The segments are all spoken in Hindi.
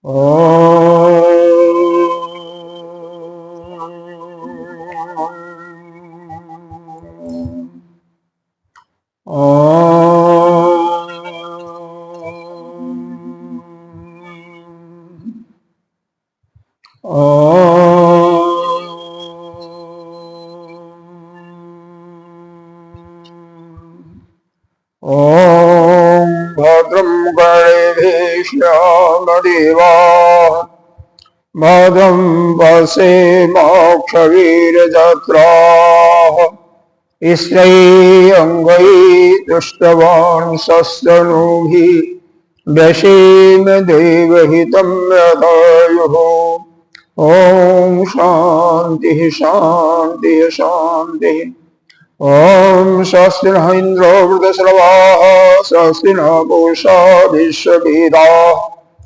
ॐ भद्रं कर्णेभिश्यामदेवाः भद्रं पश्येमाक्षवीर्यजत्राः स्त्रैरङ्गैः तुष्टवांसस्तनूभिः व्यसेम देवहितं यदायुः। ॐ शान्तिः शान्तिः शान्तिः। ॐ स्वस्ति न इन्द्रो वृद्धश्रवाः स्वस्ति न पूषा विश्ववेदाः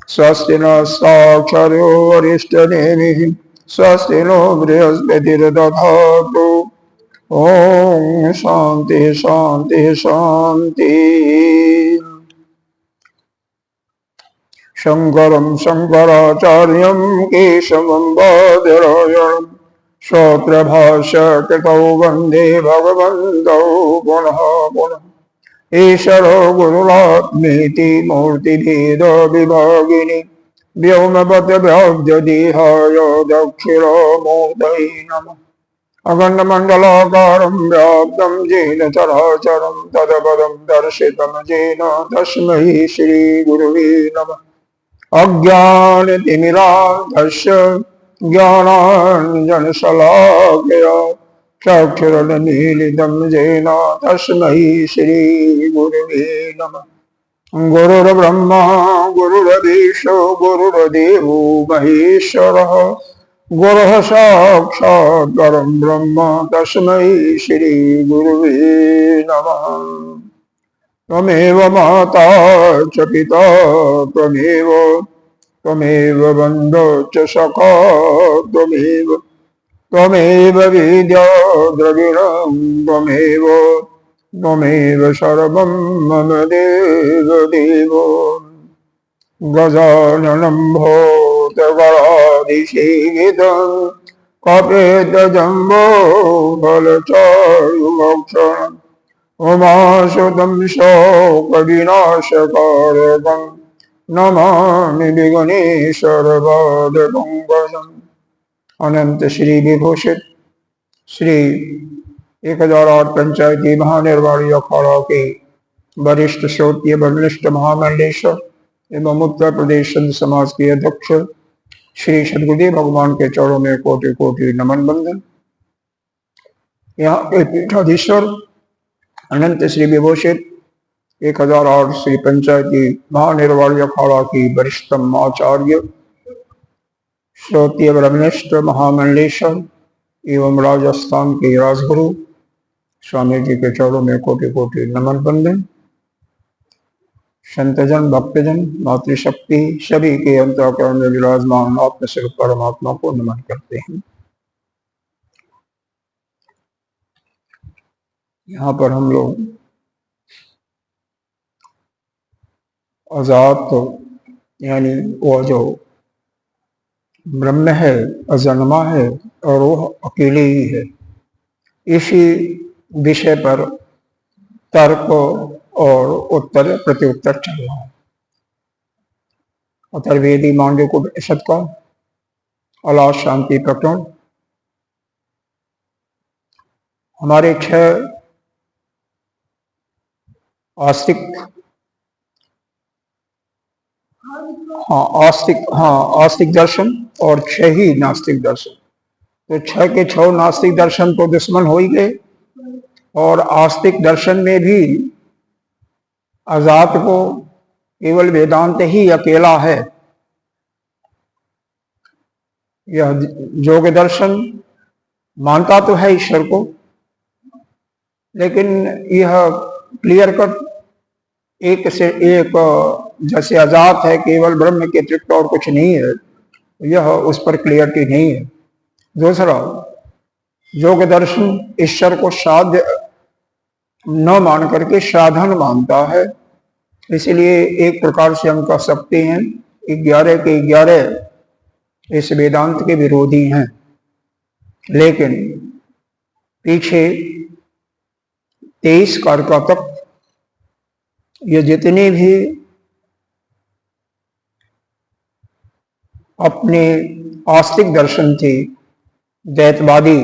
स्वस्ति न साक्षरो वरिष्ठनेमिः स्वस्ति नो बृहस्पतिर्दधातु। ॐ शान्तिः शान्तिः शान्तिः। शङ्करं शङ्कराचार्यं केशवं बादरायणं श्रोत्रभाष्यकृतौ वन्दे भगवन्तौ पुनः पुनः। ईश्वरो गुरुरात्मेति मूर्तिभेदविभागिनि व्योमपदव्याप्तदेहाय दक्षिणामूर्तये नमः। अखण्डमण्डलाकारं व्याप्तं येन चराचरं तत्पदं दर्शितं येन तस्मै श्रीगुरुवे नमः। अज्ञानतिमिरान्धस्य ज्ञानाञ्जनशलाकया चक्षुरुन्मीलितं येन तस्मै श्रीगुरुवे नमः। गुरुर्ब्रह्मा गुरुर्विष्णु गुरुर्देवो महेश्वरः गुरुः साक्षात् परं ब्रह्म तस्मै श्रीगुरुवे नमः। त्वमेव माता च पिता त्वमेव बन्धो च सखा त्वमेव विद्या द्रविणं त्वमेव सर्वं मम देवदेवो। गजाननं भूतगणाधीशेविदं कपितजम्बो फलचारुभक्षणम् उमासुतं शोकविनाशकारकं नमामि विघ्नेश्वरपादपङ्कजम्। अनंत श्री विभूषित श्री 1008 पंचायती महानिर्वाणी अखाड़ा के वरिष्ठ श्रोत्रिय वरिष्ठ महामंडलेश्वर एवं उत्तर प्रदेश संत समाज के अध्यक्ष श्री सद्गुरुदेव भगवान के चरणों में कोटि कोटि नमन बंदन। यहाँ के पीठाधीश्वर अनंत श्री विभूषित 1008 श्री पंचायती महानिर्वाणी अखाड़ा की वरिष्ठतम आचार्य श्रोत्रिय ब्रह्मनिष्ठ महामंडलेश्वर एवं राजस्थान के राजगुरु स्वामी जी के चरणों में कोटि कोटि नमन बंदन। संतजन भक्तजन मातृशक्ति सभी के अंतःकरण में विराजमान आत्मस्वरूप परमात्मा को नमन करते हैं। यहाँ पर हम लोग अजात यानी वो जो ब्रह्म है अजन्मा है और वो अकेले ही है, इसी विषय पर तर्क और उत्तर प्रत्युत्तर चल रहा है। अथर्ववेदी मांडव्य को उपनिषद का अलास शांति प्रकरण हमारे 6 आस्तिक दर्शन और 6 ही नास्तिक दर्शन। तो 6 के 6 नास्तिक दर्शन तो दुश्मन हो ही गए, और आस्तिक दर्शन में भी अजात को केवल वेदांत ही अकेला है। यह योग दर्शन मानता तो है ईश्वर को, लेकिन यह क्लियर कट एक से एक जैसे अजात है केवल ब्रह्म के अतिरिक्त और कुछ नहीं है, यह उस पर क्लियरिटी नहीं है। दूसरा, योग दर्शन ईश्वर को साध्य न मान करके साधन मानता है, इसलिए एक प्रकार से हम कह सकते हैं 11 के 11 इस वेदांत के विरोधी हैं, लेकिन पीछे 23 कारका तक ये जितने भी अपने आस्तिक दर्शन थे द्वैतवादी,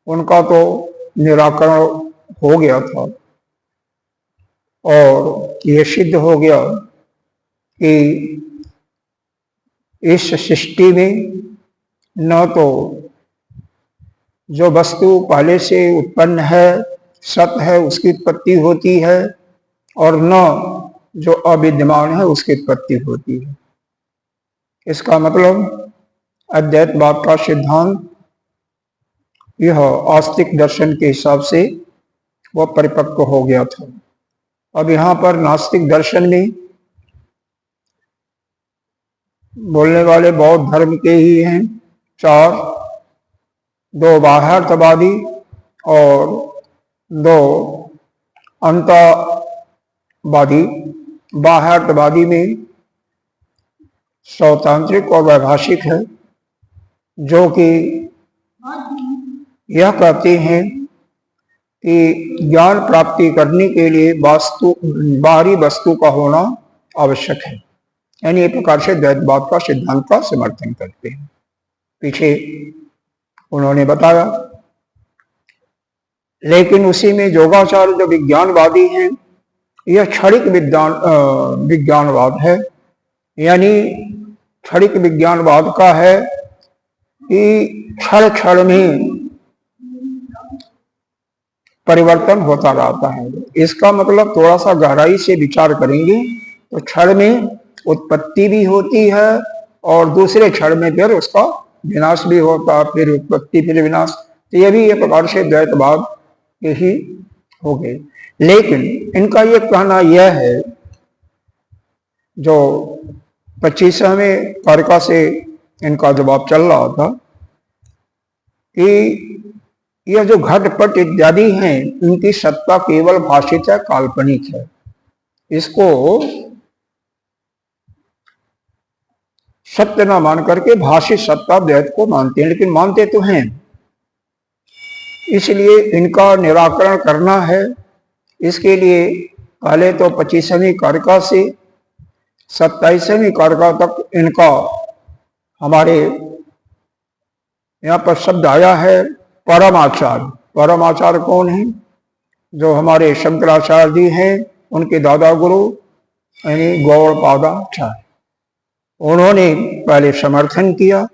उनका तो निराकरण हो गया था और यह सिद्ध हो गया कि इस सृष्टि में न तो जो वस्तु पहले से उत्पन्न है सत है उसकी उत्पत्ति होती है, और न जो अविद्यमान है उसकी उत्पत्ति होती है। इसका मतलब अद्वैतवाद का सिद्धांत यह आस्तिक दर्शन के हिसाब से वह परिपक्व हो गया था। अब यहाँ पर नास्तिक दर्शन में बोलने वाले बौद्ध धर्म के ही हैं 4, 2 बाह्यार्थवादी और 2 अंतवादी। बाह्यार्थवादी में स्वतांत्रिक और वैभाषिक है, जो कि यह कहते हैं कि ज्ञान प्राप्ति करने के लिए बाहरी वस्तु का होना आवश्यक है, यानी एक प्रकार से द्वैतवाद का सिद्धांत का समर्थन करते हैं। पीछे उन्होंने बताया, लेकिन उसी में योगाचार्य जो विज्ञानवादी हैं, यह क्षणिक विज्ञानवाद है, यानी क्षणिक विज्ञानवाद का है कि क्षण क्षण में परिवर्तन होता रहता है। इसका मतलब थोड़ा सा गहराई से विचार करेंगे तो क्षण में उत्पत्ति भी होती है और दूसरे क्षण में फिर उसका विनाश भी होता है, फिर उत्पत्ति फिर विनाश। तो ये भी एक प्रकार से द्वैतवाद के ही हो गए। लेकिन इनका ये कहना यह है, जो 25वें कारका से इनका जवाब चल रहा था, कि यह जो घटपट इत्यादि हैं इनकी सत्ता केवल भाषित है, काल्पनिक है। इसको सत्य न मान करके भाषित सत्ता द्वैत को मानते हैं, लेकिन मानते तो हैं। इसलिए इनका निराकरण करना है। इसके लिए पहले तो 25वें कारका से 27वें कारका तक इनका हमारे यहाँ पर शब्द आया है परमाचार्य। परमाचार्य कौन है? जो हमारे शंकराचार्य जी हैं, उनके दादा गुरु यानी गौड़पादाचार्य। उन्होंने पहले समर्थन किया,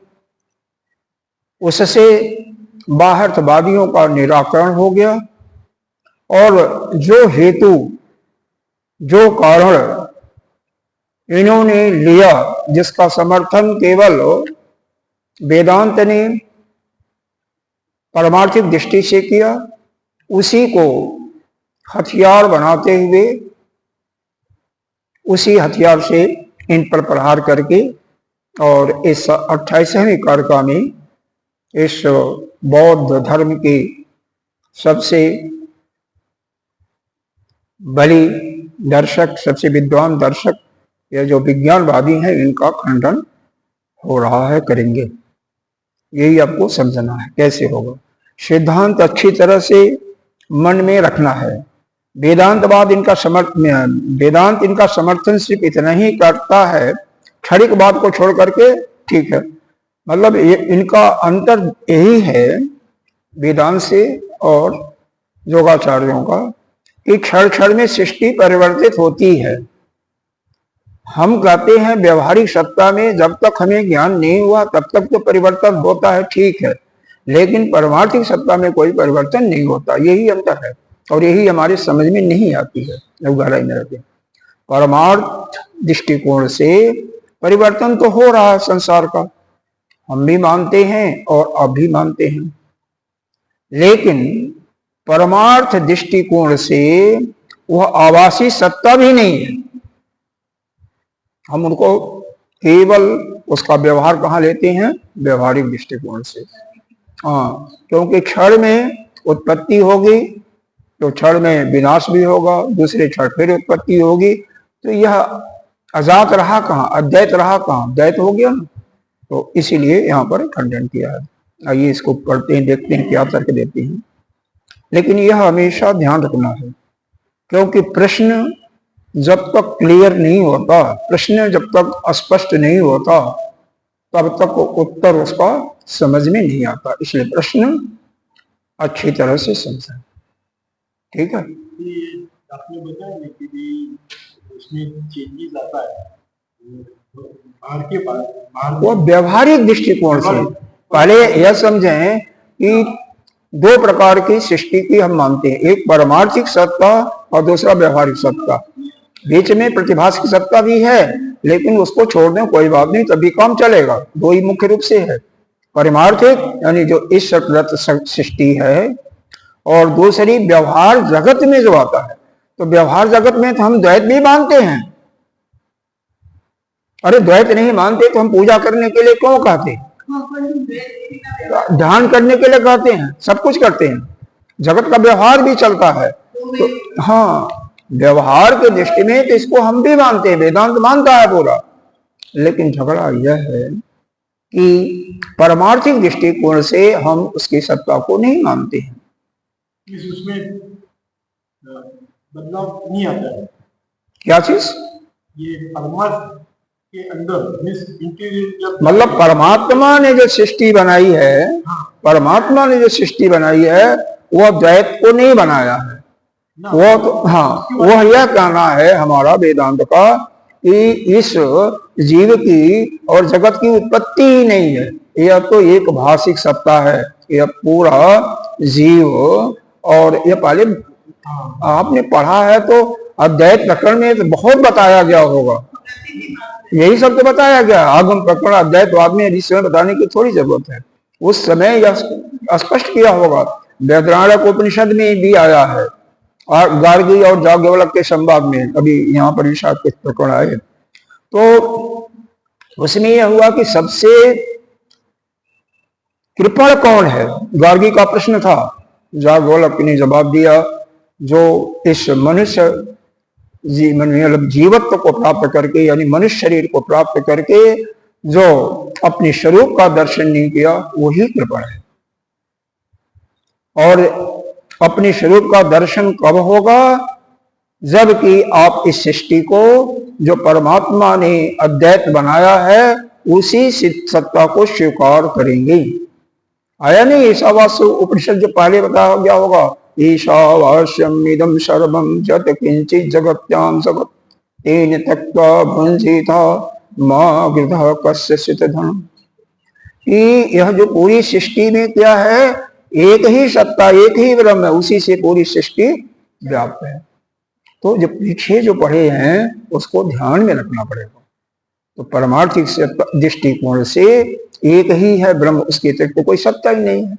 उससे बाह्यर्थवादियों का निराकरण हो गया, और जो हेतु जो कारण इन्होंने लिया, जिसका समर्थन केवल वेदांत ने परमार्थिक दृष्टि से किया, उसी को हथियार बनाते हुए उसी हथियार से इन पर प्रहार करके, और इस 28वें कारका में इस बौद्ध धर्म के सबसे बड़ी दर्शक, सबसे विद्वान दर्शक, यह जो विज्ञानवादी हैं, इनका खंडन हो रहा है, करेंगे। यही आपको समझना है कैसे होगा। सिद्धांत अच्छी तरह से मन में रखना है। वेदांतवाद इनका वेदांत इनका समर्थन सिर्फ इतना ही करता है, क्षणिक बात को छोड़ करके, ठीक है। मतलब इनका अंतर यही है वेदांत से और योगाचार्यों का, कि क्षण क्षण में सृष्टि परिवर्तित होती है। हम कहते हैं व्यवहारिक सत्ता में जब तक हमें ज्ञान नहीं हुआ तब तक तो परिवर्तन होता है, ठीक है, लेकिन परमार्थिक सत्ता में कोई परिवर्तन नहीं होता। यही अंतर है, और यही हमारे समझ में नहीं आती है जब गहराई में रहते। परमार्थ दृष्टिकोण से परिवर्तन तो हो रहा है संसार का, हम भी मानते हैं और आप भी मानते हैं, लेकिन परमार्थ दृष्टिकोण से वह आभासी सत्ता भी नहीं है। हम उनको केवल उसका व्यवहार कहाँ लेते हैं? व्यवहारिक दृष्टिकोण से। हाँ, क्योंकि क्षण में उत्पत्ति होगी तो क्षण में विनाश भी होगा, दूसरे क्षण फिर उत्पत्ति होगी। तो यह अजात रहा कहाँ, अद्वैत रहा कहाँ, द्वैत हो गया ना। तो इसीलिए यहाँ पर खंडन किया है। आइए इसको पढ़ते हैं, देखते हैं क्या तर्क देते हैं। लेकिन यह हमेशा ध्यान रखना है, क्योंकि प्रश्न जब तक क्लियर नहीं होता, प्रश्न जब तक स्पष्ट नहीं होता, तब तक उत्तर उसका समझ में नहीं आता। इसलिए प्रश्न अच्छी तरह से समझें। ठीक है, आपने बताया कि भी उसमें चेंजेस आता है बाहर के बाहर वो व्यवहारिक दृष्टिकोण से पहले यह समझें कि दो प्रकार की सृष्टि की हम मानते हैं, एक पारमार्थिक सत्ता और दूसरा व्यवहारिक सत्ता। बीच में प्रतिभास की सत्ता भी है, लेकिन उसको छोड़ दें कोई बात नहीं, तभी काम चलेगा। दो ही मुख्य रूप से है, पारमार्थिक यानी जो इस सृष्टि है, और दूसरी व्यवहार जगत में जो आता है। तो व्यवहार जगत में तो हम द्वैत भी मानते हैं। अरे द्वैत नहीं मानते तो हम पूजा करने के लिए क्यों कहते हैं, ध्यान करने के लिए कहते हैं, सब कुछ करते हैं, जगत का व्यवहार भी चलता है। तो हाँ, व्यवहार के दृष्टि में तो इसको हम भी मानते हैं, वेदांत मानता है पूरा। लेकिन झगड़ा यह है कि परमार्थिक दृष्टिकोण से हम उसकी सत्ता को नहीं मानते हैं। उसमें बदलाव नहीं आता है। क्या चीज? ये परमार्थ के अंदर मतलब परमात्मा ने जो सृष्टि बनाई है, परमात्मा ने जो सृष्टि बनाई है, वह द्वैत को नहीं बनाया है। वो तो हाँ, वह यह कहना है हमारा वेदांत का कि इस जीव की और जगत की उत्पत्ति ही नहीं है, यह तो एक भाषिक सत्ता है। यह पूरा जीव, और यह पहले आपने पढ़ा है तो अद्वैत प्रकरण में तो बहुत बताया गया होगा, यही सब तो बताया गया। आगम प्रकरण अद्वैतवाद में इस समय बताने की थोड़ी जरूरत है, उस समय यह स्पष्ट किया होगा। वेदरायक उपनिषद में भी आया है, और गार्गी और याज्ञवल्क्य के संवाद में अभी यहाँ पर शायद कुछ प्रकरण आए। तो उसमें यह हुआ कि सबसे कृपण कौन है, गार्गी का प्रश्न था। याज्ञवल्क्य ने जवाब दिया, जो इस मनुष्य मतलब जीवत्व को प्राप्त करके, यानी मनुष्य शरीर को प्राप्त करके जो अपने स्वरूप का दर्शन नहीं किया, वही कृपण है। और अपने स्वरूप का दर्शन कब होगा? जबकि आप इस सृष्टि को जो परमात्मा ने अद्वैत बनाया है, उसी सत्ता को स्वीकार करेंगे। आया नहीं ईशावास्य उपनिषद जो पहले बताया गया होगा, ईशावास्यम इदं सर्वं यत् किंचित् जगत्यां सगत तेन त्यक्त्वा भुंजीता मा गृधः कस्यचित् धनम्। कि यह जो पूरी सृष्टि में क्या है, एक ही सत्ता, एक ही ब्रह्म है, उसी से पूरी सृष्टि व्याप्त है। तो जो पीछे जो पढ़े हैं उसको ध्यान में रखना पड़ेगा। तो परमार्थिक दृष्टिकोण से एक ही है ब्रह्म, उसके अतिरिक्त कोई सत्ता ही नहीं है।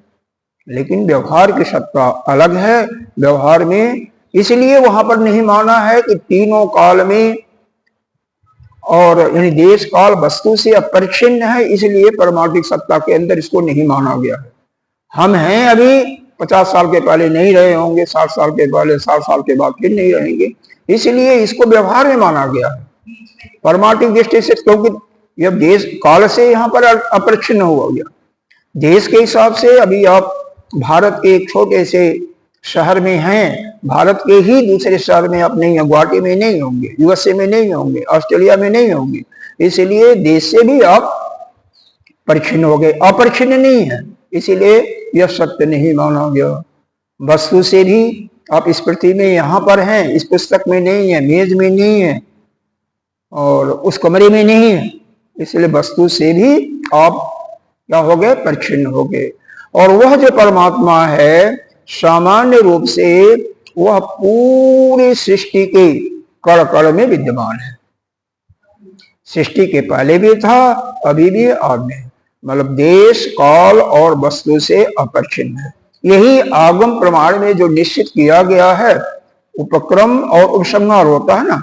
लेकिन व्यवहार की सत्ता अलग है। व्यवहार में इसलिए वहां पर नहीं माना है कि तीनों काल में, और यानी देश काल वस्तु से अपरिच्छिन्न है, इसलिए परमार्थिक सत्ता के अंदर इसको नहीं माना गया है। हम हैं अभी 50 साल के पहले नहीं रहे होंगे, 60 साल के पहले, 60 साल के बाद फिर नहीं रहेंगे, इसलिए इसको व्यवहार में माना गया है परमार्थिक दृष्टि से। क्योंकि यह देश काल से यहाँ पर अपरिच्छिन्न हुआ गया। देश के हिसाब से अभी आप भारत के एक छोटे से शहर में हैं, भारत के ही दूसरे शहर में आप नहीं है, गुवाहाटी में नहीं होंगे, यूएसए में नहीं होंगे, ऑस्ट्रेलिया में नहीं होंगे, इसलिए देश से भी आप परिच्छिन्न हो गए, अपरिच्छिन्न नहीं है, इसीलिए यह सत्य नहीं माना गया। वस्तु से भी आप इस पृथ्वी में यहाँ पर हैं, इस पुस्तक में नहीं है, मेज में नहीं है, और उस कमरे में नहीं है, इसलिए वस्तु से भी आप क्या हो गए, परिच्छिन्न हो गए। और वह जो परमात्मा है सामान्य रूप से वह पूरी सृष्टि के कण कण में विद्यमान है। सृष्टि के पहले भी था, अभी भी आज में, मतलब देश काल और वस्तु से अपरिच्छिन्न है। यही आगम प्रमाण में जो निश्चित किया गया है, उपक्रम और उपसंहार होता है ना,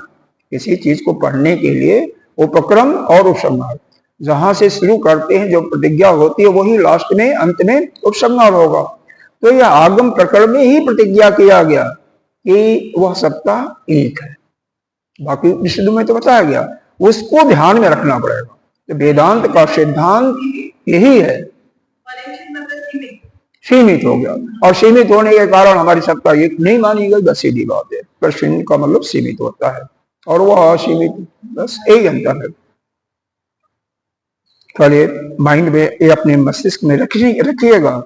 किसी चीज को पढ़ने के लिए उपक्रम और उपसंहार, जहां से शुरू करते हैं जो प्रतिज्ञा होती है वही लास्ट में अंत में उपसंहार होगा। तो यह आगम प्रकरण में ही प्रतिज्ञा किया गया कि वह सत्ता एक है। बाकी उपनिषद में तो बताया गया, उसको ध्यान में रखना पड़ेगा। तो वेदांत का सिद्धांत यही है, सीमित हो गया, और सीमित होने के कारण हमारी सत्ता एक नहीं मानी गई, बस सीधी बात है। प्रश्न का मतलब सीमित होता है और वह असीमित, बस यही अंतर है। थोड़े माइंड में ये अपने मस्तिष्क में रखिएगा।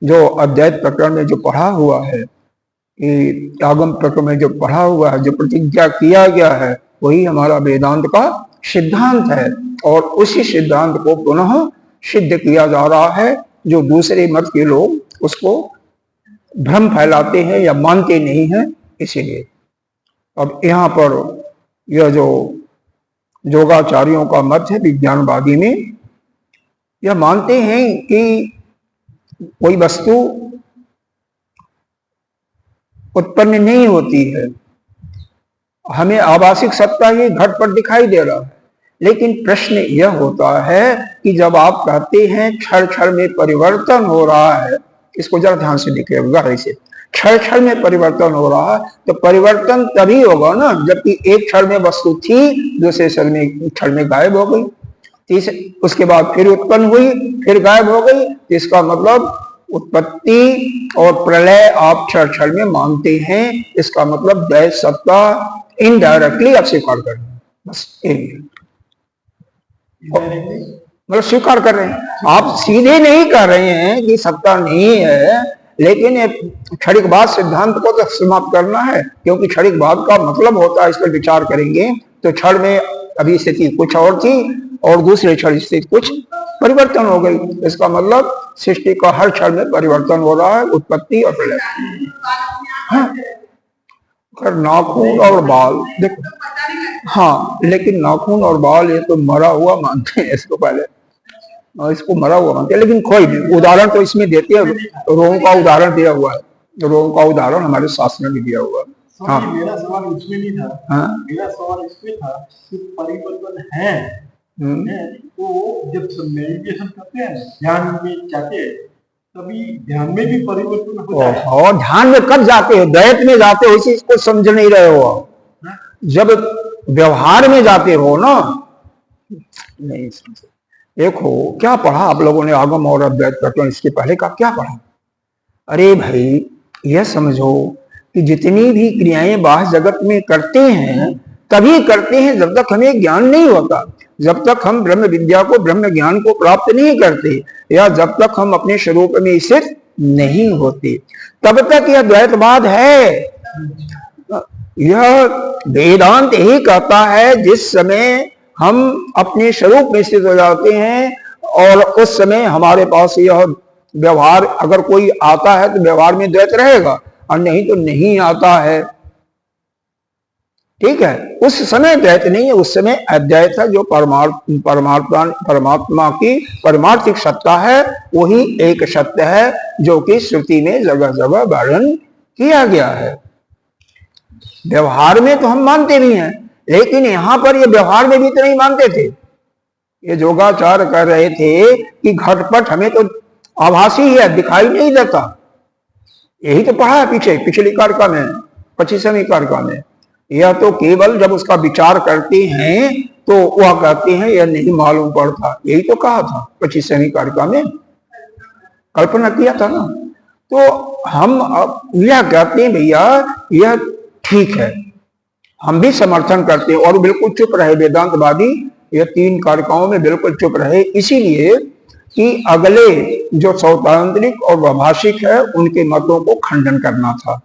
जो अद्वैत प्रकरण में जो पढ़ा हुआ है, कि आगम प्रकरण में जो पढ़ा हुआ है, जो प्रतिज्ञा किया गया है, वही हमारा वेदांत का सिद्धांत है। और उसी सिद्धांत को पुनः सिद्ध किया जा रहा है। जो दूसरे मत के लोग उसको भ्रम फैलाते हैं या मानते नहीं हैं, इसीलिए अब यहाँ पर यह जो योगाचार्यों का मत है विज्ञानवादी में, यह मानते हैं कि कोई वस्तु उत्पन्न नहीं होती है, हमें आभासिक सत्ता ही घट पर दिखाई दे रहा है। लेकिन प्रश्न यह होता है कि जब आप कहते हैं क्षण क्षण में परिवर्तन हो रहा है, इसको जरा ध्यान से देखिएगा, ऐसे क्षण क्षण में परिवर्तन हो रहा है, तो परिवर्तन तभी होगा ना जबकि एक क्षण में वस्तु थी, दूसरे क्षण में गायब हो गई, उसके बाद फिर उत्पन्न हुई, फिर गायब हो गई। इसका मतलब उत्पत्ति और प्रलय आप क्षण क्षण में मानते हैं, इसका मतलब द्वैत सत्ता इनडायरेक्टली आप स्वीकार कर रहे हैं, बस यही है। मतलब स्वीकार कर रहे हैं, आप सीधे नहीं कर रहे हैं कि सत्ता नहीं है, लेकिन क्षणिकवाद सिद्धांत को तो समाप्त करना है, क्योंकि क्षणिकवाद का मतलब होता है, इस पर विचार करेंगे तो क्षण में अभी स्थिति कुछ और थी और दूसरे क्षण स्थिति कुछ परिवर्तन हो गई। इसका मतलब सृष्टि का हर क्षण में परिवर्तन हो रहा है, उत्पत्ति और प्रलय। हाँ, नाखून और बाल देखो, हाँ, लेकिन नाखून और बाल ये तो मरा हुआ मानते हैं इसको, पहले इसको मरा हुआ मानते हैं, लेकिन कोई भी उदाहरण तो इसमें देते हैं। रोम का उदाहरण दिया हुआ है, रोम का उदाहरण हमारे शास्त्र में भी दिया हुआ है। हाँ, मेरा सवाल उसमें नहीं था। हाँ? मेरा सवाल इसमें था कि परिवर्तन है तो जब मेडिटेशन करते हैं, ध्यान में जाते हैं, तभी ध्यान में भी परिवर्तन होता है। और ध्यान में कब जाते हो? द्वैत में जाते हो, इसी को समझ नहीं रहे हो। जब व्यवहार में जाते हो ना, नहीं समझे। देखो क्या पढ़ा आप लोगों ने आगम और अद्वैत प्रकरण, इसके पहले का क्या पढ़ा? अरे भाई, यह समझो कि जितनी भी क्रियाएं बाह्य जगत में करते हैं तभी करते हैं जब तक हमें ज्ञान नहीं होता, जब तक हम ब्रह्म विद्या को, ब्रह्म ज्ञान को प्राप्त नहीं करते, या जब तक हम अपने स्वरूप में स्थित नहीं होते, तब तक यह द्वैतवाद है। यह वेदांत ही कहता है जिस समय हम अपने स्वरूप में स्थित हो जाते हैं और उस समय हमारे पास यह व्यवहार, अगर कोई आता है तो व्यवहार में द्वैत रहेगा, और नहीं तो नहीं आता है। ठीक है, उस समय द्वैत नहीं है, उस समय अद्वैत है। जो परमात्मा की परमार्थिक सत्ता है वही एक सत्य है, जो कि श्रुति में जगह जगह वर्णन किया गया है। व्यवहार में तो हम मानते नहीं हैं, लेकिन यहां पर ये व्यवहार में भी तो नहीं मानते थे। ये योगाचार कर रहे थे कि घटपट हमें तो आभासी है, दिखाई नहीं देता। यही तो पढ़ा है पिछली कारिका में, 25वीं कारिका में। यह तो केवल जब उसका विचार करते हैं तो वह कहते हैं यह नहीं मालूम पड़ता, यही तो कहा था 25वीं कारिका में, कल्पना किया था ना। तो हम यह कहते हैं भैया यह ठीक है, हम भी समर्थन करते हैं, और बिल्कुल चुप रहे वेदांतवादी, ये 3 कारिकाओं में बिल्कुल चुप रहे, इसीलिए कि अगले जो सौतांत्रिक और वैभाषिक है उनके मतों को खंडन करना था।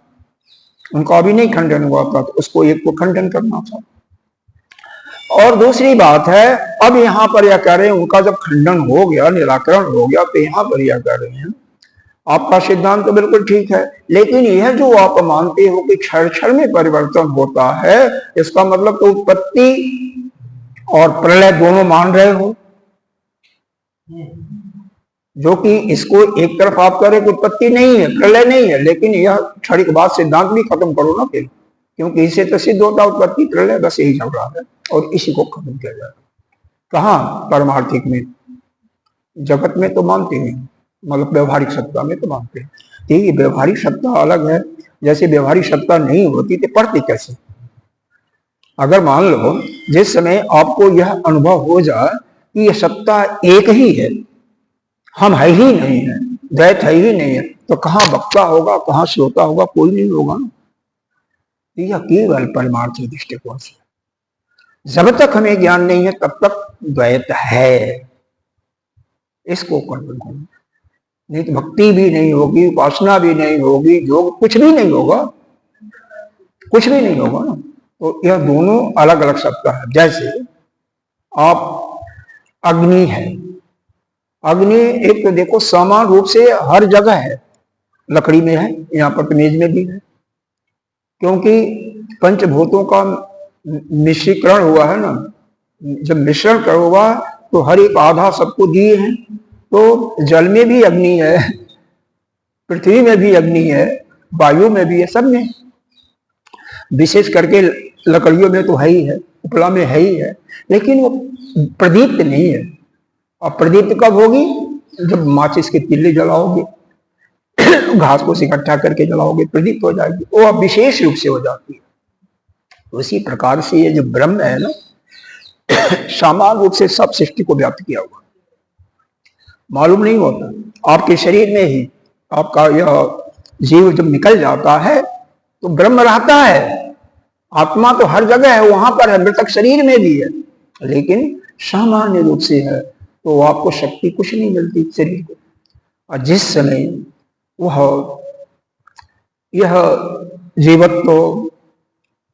उनका अभी नहीं खंडन हुआ था, तो उसको एक को खंडन करना था। और दूसरी बात है, अब यहां पर यह कह रहे हैं उनका जब खंडन हो गया, निराकरण हो गया, तो यहां पर यह कह रहे हैं आपका सिद्धांत तो बिल्कुल ठीक है, लेकिन यह जो आप मानते हो कि क्षण क्षण में परिवर्तन होता है, इसका मतलब तो उत्पत्ति और प्रलय दोनों मान रहे हो, जो कि इसको एक तरफ आप कह रहे हो उत्पत्ति नहीं है, प्रलय नहीं है, लेकिन यह क्षणिकवाद सिद्धांत भी खत्म करो ना फिर, क्योंकि इससे तो सिद्ध होता उत्पत्ति प्रलय, बस यही चल रहा है और इसी को खत्म किया जाएगा। कहाँ? परमार्थिक में, जगत में तो मानते नहीं, मतलब व्यवहारिक सत्ता में तो मानते हैं। ठीक है, व्यवहारिक सत्ता अलग है, जैसे व्यवहारिक सत्ता नहीं होती तो पढ़ते कैसे? अगर मान लो जिस समय आपको यह अनुभव हो जाए कि यह सत्ता एक ही है, हम है ही नहीं है, द्वैत है ही नहीं है, तो कहाँ वक्ता होगा, कहाँ श्रोता होगा, कोई नहीं होगा। यह केवल परमार्थ दृष्टिकोण से, जब तक हमें ज्ञान नहीं है तब तक द्वैत है, इसको कल्पना करो। नहीं तो भक्ति भी नहीं होगी, उपासना भी नहीं होगी, योग कुछ भी नहीं होगा, कुछ भी नहीं होगा ना। तो यह दोनों अलग अलग सत्ता है। जैसे आप अग्नि है, अग्नि एक तो देखो समान रूप से हर जगह है, लकड़ी में है, यहाँ पर मेज में भी है, क्योंकि पंचभूतों का मिश्रीकरण हुआ है ना। जब मिश्रण होगा तो हर एक आधा सबको दिए हैं, तो जल में भी अग्नि है, पृथ्वी में भी अग्नि है, वायु में भी है, सब में। विशेष करके लकड़ियों में तो है ही है, उपला में है ही है, लेकिन वो प्रदीप्त नहीं है। और प्रदीप्त कब होगी? जब माचिस के तिल्ले जलाओगे, घास को इकट्ठा करके जलाओगे, प्रदीप्त हो जाएगी, वो अब विशेष रूप से हो जाती है। उसी प्रकार से ये जो ब्रह्म है ना, समान रूप से सब सृष्टि को व्याप्त किया हुआ, मालूम नहीं होता। आपके शरीर में ही आपका यह जीव जब निकल जाता है तो ब्रह्म रहता है। आत्मा तो हर जगह है, वहां पर है, मृतक शरीर में भी है, लेकिन सामान्य रूप से है, तो आपको शक्ति कुछ नहीं मिलती शरीर को। और जिस समय वह यह जीवत्व तो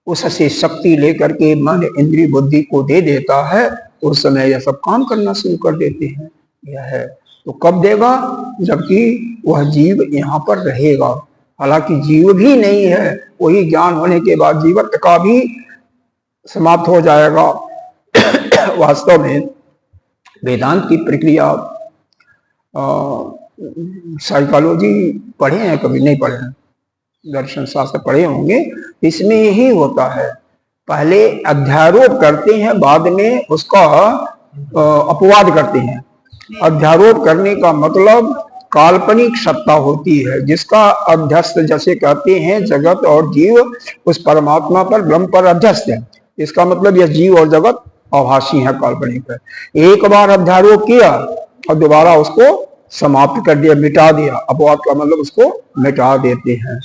उससे शक्ति लेकर के मन इंद्रिय बुद्धि को दे देता है, तो उस समय यह सब काम करना शुरू कर देते हैं। यह है तो कब देगा? जबकि वह जीव यहाँ पर रहेगा। हालांकि जीव भी नहीं है, वही ज्ञान होने के बाद जीवत्व का भी समाप्त हो जाएगा। वास्तव में वेदांत की प्रक्रिया, साइकोलॉजी पढ़े हैं कभी? नहीं पढ़े हैं, दर्शन शास्त्र पढ़े होंगे, इसमें यही होता है। पहले अध्यारोप करते हैं, बाद में उसका अपवाद करते हैं। अध्यारोप करने का मतलब काल्पनिक सत्ता होती है, जिसका अध्यस्त, जैसे कहते हैं जगत और जीव उस परमात्मा पर, ब्रह्म पर अध्यस्त है। इसका मतलब यह जीव और जगत आभासी है, काल्पनिक है। एक बार अध्यारोप किया और दोबारा उसको समाप्त कर दिया, मिटा दिया। अपवाद का मतलब उसको मिटा देते हैं।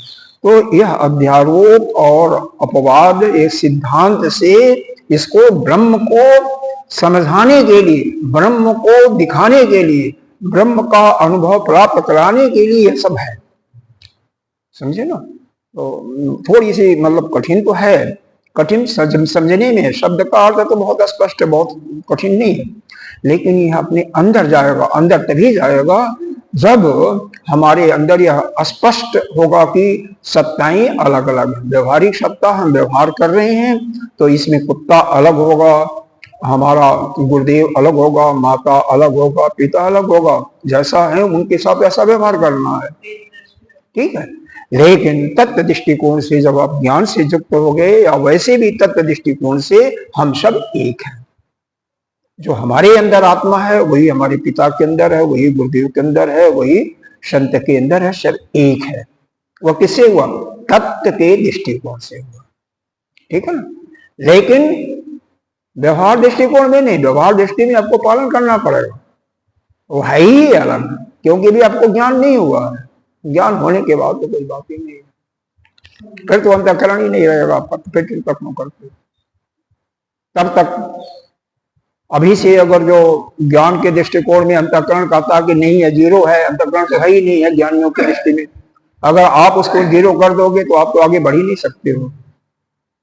तो यह अध्यारोप और अपवाद एक सिद्धांत से इसको ब्रह्म को समझाने के लिए, ब्रह्म को दिखाने के लिए, ब्रह्म का अनुभव प्राप्त कराने के लिए यह सब है, समझे ना। तो थोड़ी सी मतलब कठिन तो है, कठिन समझने में। शब्द का अर्थ तो बहुत स्पष्ट है, बहुत कठिन नहीं है, लेकिन यह अपने अंदर जाएगा। अंदर तभी जाएगा जब हमारे अंदर यह स्पष्ट होगा कि सत्ताएं अलग अलग हैं। व्यवहारिक सत्ता हम व्यवहार कर रहे हैं, तो इसमें कुत्ता अलग होगा, हमारा गुरुदेव अलग होगा, माता अलग होगा, पिता अलग होगा। जैसा है उनके साथ ऐसा व्यवहार करना है, ठीक है। लेकिन तत्व दृष्टिकोण से जब आप ज्ञान से युक्त हो गए, या वैसे भी तत्व दृष्टिकोण से हम सब एक हैं। जो हमारे अंदर आत्मा है वही हमारे पिता के अंदर है, वही गुरुदेव के अंदर है, वही संत के अंदर है, सब एक है। वह किससे हुआ? तत्व के दृष्टिकोण से हुआ, ठीक है ना। लेकिन व्यवहार दृष्टिकोण में नहीं, व्यवहार दृष्टि में आपको पालन करना पड़ेगा, वो है ही अलग, क्योंकि भी आपको ज्ञान नहीं हुआ है। ज्ञान होने के बाद तो कोई बात ही नहीं है, फिर तो अंतःकरण ही नहीं रहेगा आपका, तो फिर तक न करते। तब तक अभी से अगर जो ज्ञान के दृष्टिकोण में अंतःकरण कहता कि नहीं है, जीरो है, अंतःकरण तो है ही नहीं है ज्ञानियों की दृष्टि में, अगर आप उसको जीरो कर दोगे तो आप तो आगे बढ़ ही नहीं सकते हो,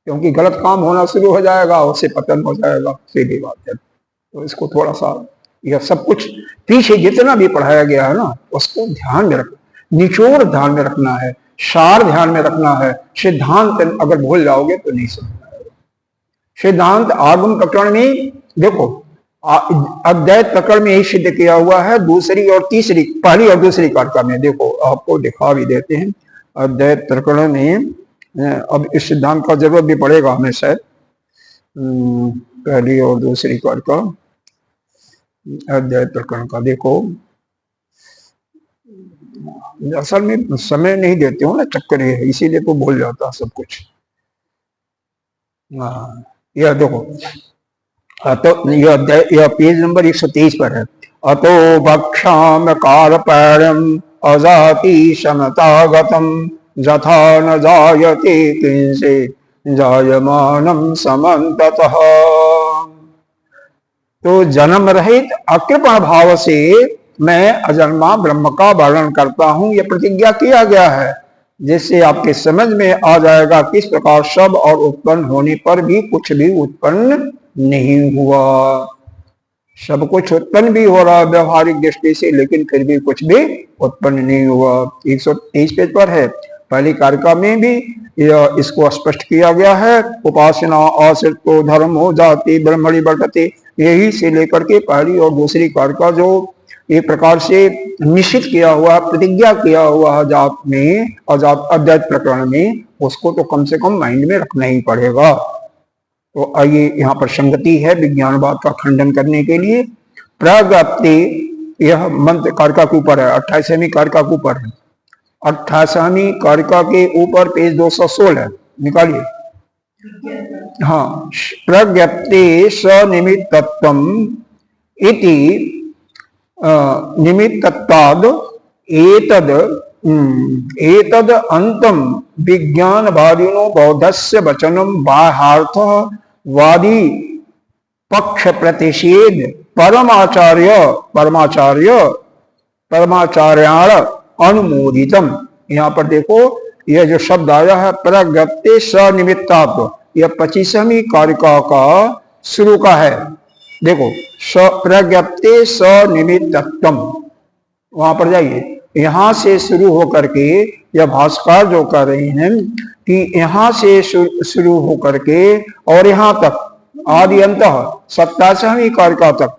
क्योंकि गलत काम होना शुरू हो जाएगा, उससे पतन हो जाएगा, सीधी बात है। तो इसको थोड़ा सा, यह सब कुछ पीछे जितना भी पढ़ाया गया है ना, उसको ध्यान में रखना, निचोड़ ध्यान में रखना है, सार ध्यान में रखना है। सिद्धांत अगर भूल जाओगे तो नहीं समझ आएगा। सिद्धांत आगम प्रकरण में देखो, अद्वैत प्रकरण में यही सिद्ध किया हुआ है, दूसरी और तीसरी, पहली और दूसरी कारिका में देखो, आपको दिखा भी देते हैं। अद्वैत प्रकरण में अब इस सिद्धांत का जरूरत भी पड़ेगा हमें शायद, पहली और दूसरी कारिका अद्वैत प्रकरण का देखो। असल में समय नहीं देते हो ना, चक्कर है, इसीलिए तो भूल जाता सब कुछ। हाँ, यह देखो, तो यह पेज नंबर 123 पर है। अतो भक्षाम कारपण्यम अजाति समतागतम यथा न जायते किंसे जायमानम समन्ततः। तो जन्म रहित अकृपण भाव से मैं अजन्मा ब्रह्म का वर्णन करता हूं, यह प्रतिज्ञा किया गया है, जिससे आपके समझ में आ जाएगा किस प्रकार सब और उत्पन्न होने पर भी कुछ भी उत्पन्न नहीं हुआ। सब कुछ उत्पन्न भी हो रहा है व्यवहारिक दृष्टि से, लेकिन फिर भी कुछ भी उत्पन्न नहीं हुआ। 123 पेज पर है। पहली कारिका में भी इसको स्पष्ट किया गया है। उपासना आश्रित को धर्मो जाति ब्रह्मणि वर्तते, यही से लेकर के पहली और दूसरी कारिका जो एक प्रकार से निश्चित किया हुआ, प्रतिज्ञा किया हुआ जात में और अद्वैत प्रकरण में, उसको तो कम से कम माइंड में रखना ही पड़ेगा। तो आइए यहाँ पर संगति है विज्ञानवाद का खंडन करने के लिए। प्रज्ञप्ति, यह मंत्र कारिका के ऊपर है, 28वीं कारिका के ऊपर है। 28वीं कारिका के ऊपर पेज 216 निकालिए। हाँ, प्रज्ञप्ति सनिमित्तत्वम इति निमित्तत्वाद एतद अंतम विज्ञानवादिनो बौद्धस्य वचनम बाह्यार्थ वादी पक्ष प्रतिषेध परमाचार्याण अनुमोदितम। यहाँ पर देखो, यह जो शब्द आया है प्रज्ञप्ति सनिमित्तात्व, यह 25वीं कारिका का शुरू का है। देखो, प्रज्ञप्ति सनिमित्तत्वम, वहां पर जाइए। यहां से शुरू होकर के यह भाष्यकार जो कर रहे हैं कि यहां से शुरू होकर के और यहां तक आदि अंत 27वीं कारिका तक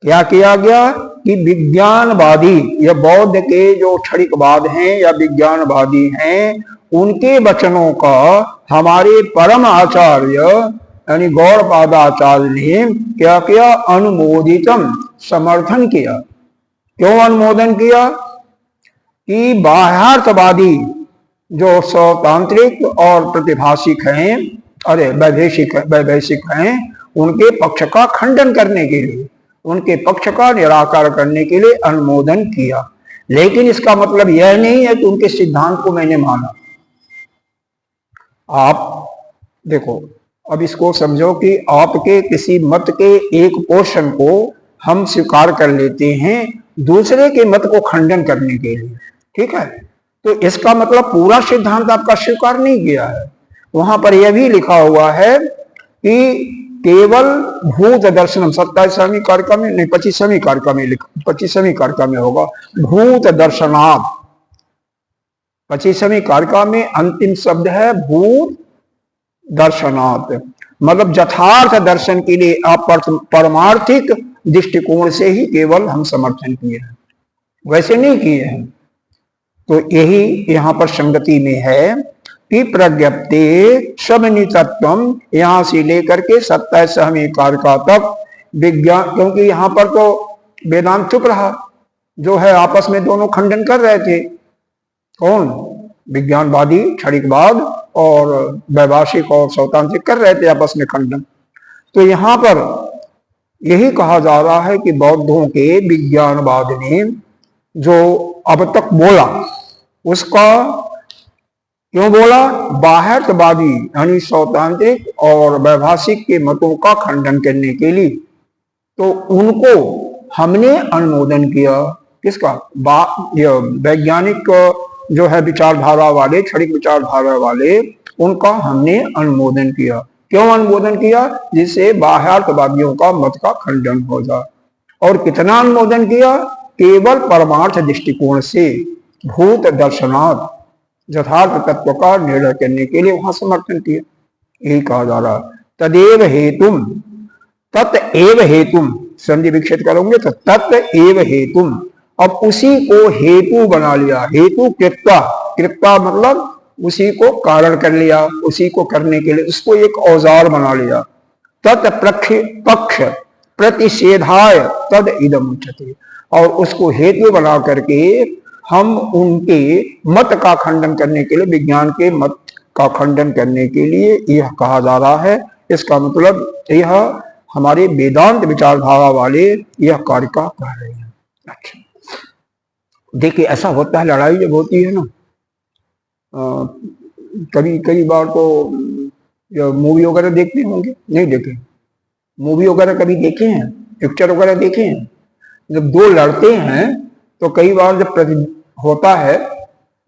क्या किया गया कि विज्ञानवादी, यह बौद्ध के जो क्षणिकवाद हैं या विज्ञानवादी हैं, उनके वचनों का हमारे परम आचार्य यानी गौड़पादाचार्य ने क्या किया, अनुमोदितम, समर्थन किया। क्यों अनुमोदन किया कि बाह्यार्थवादी जो स्वतांत्रिक और प्रतिभाषिक हैं, अरे वैदेशिक हैं, उनके पक्ष का खंडन करने के लिए, उनके पक्ष का निराकार करने के लिए अनुमोदन किया। लेकिन इसका मतलब यह नहीं है कि उनके सिद्धांत को मैंने माना। आप देखो, अब इसको समझो कि आपके किसी मत के एक पोर्शन को हम स्वीकार कर लेते हैं दूसरे के मत को खंडन करने के लिए, ठीक है, तो इसका मतलब पूरा सिद्धांत आपका स्वीकार नहीं किया है। वहां पर यह भी लिखा हुआ है कि केवल भूत दर्शनम, 27वीं कारिका में नहीं, 25वीं कारिका में लिखा, 25वीं कारिका में होगा, भूत दर्शनात्। 25वीं कारिका में अंतिम शब्द है भूत दर्शनात्, मतलब यथार्थ दर्शन के लिए आप परमार्थिक दृष्टिकोण से ही केवल हम समर्थन किए हैं, वैसे नहीं किए हैं। तो यही यहाँ पर संगति में है कि प्रज्ञप्ति सनिमित्तत्वम, यहां से लेकर के 27वीं कारिका तक विज्ञान, क्योंकि यहाँ पर तो वेदांत चुप रहा, जो है आपस में दोनों खंडन कर रहे थे। कौन? विज्ञानवादी क्षणिकवाद और वैभाषिक और स्वतांत्रिक कर रहे थे आपस में खंडन। तो यहाँ पर यही कहा जा रहा है कि बौद्धों के विज्ञानवाद ने जो अब तक बोला, उसका क्यों बोला? बाह्यर्थवादी यानी स्वतांत्रिक और वैभाषिक के मतों का खंडन करने के लिए। तो उनको हमने अनुमोदन किया। किसका? वैज्ञानिक जो है विचारधारा वाले, क्षणिक विचारधारा वाले, उनका हमने अनुमोदन किया। क्यों अनुमोदन किया? जिससे बाह्यार्थवादियों का मत का खंडन हो जाए। और कितना अनुमोदन किया? केवल परमार्थ दृष्टिकोण से, भूत दर्शनात्, यथार्थ तत्व का निर्णय करने के लिए वहां समर्थन किया। यही कहा जा रहा है। तदेव हेतुम, तत्एव हेतुम, संधि विक्षेप करोगे तो तत्एव हेतुम, अब उसी को हेतु बना लिया। हेतु कृत्वा, कृत्वा मतलब उसी को कारण कर लिया, उसी को करने के लिए उसको एक औजार बना लिया। तत्पक्ष प्रतिषेधाय तद इदम उच्यते, और उसको हेतु बना करके हम उनके मत का खंडन करने के लिए, विज्ञान के मत का खंडन करने के लिए यह कहा जा रहा है। इसका मतलब यह हमारे वेदांत विचारधारा वाले यह कार्य का कह रहे हैं। अच्छा, देखिए ऐसा होता है, लड़ाई जब होती है ना, कभी कई बार तो जो मूवी वगैरह देखते होंगे, नहीं देखे? मूवी वगैरह कभी देखे हैं, पिक्चर वगैरह देखे हैं? जब दो लड़ते हैं तो कई बार जब होता है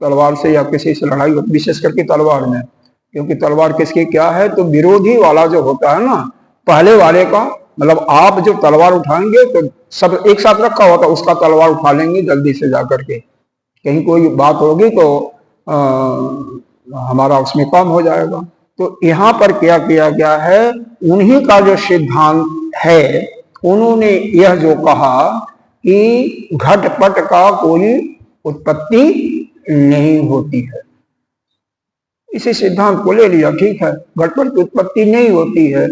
तलवार से या किसी से लड़ाई होती, विशेष करके तलवार में, क्योंकि तलवार किसकी क्या है, तो विरोधी वाला जो होता है ना, पहले वाले का मतलब आप जो तलवार उठाएंगे तो सब एक साथ रखा होता, उसका तलवार उठा लेंगे जल्दी से जाकर के, कहीं कोई बात होगी तो हमारा उसमें काम हो जाएगा। तो यहाँ पर क्या किया गया है, उन्हीं का जो सिद्धांत है, उन्होंने यह जो कहा कि घटपट का कोई उत्पत्ति नहीं होती है, इसी सिद्धांत को ले लिया, ठीक है, घटपट की उत्पत्ति नहीं होती है।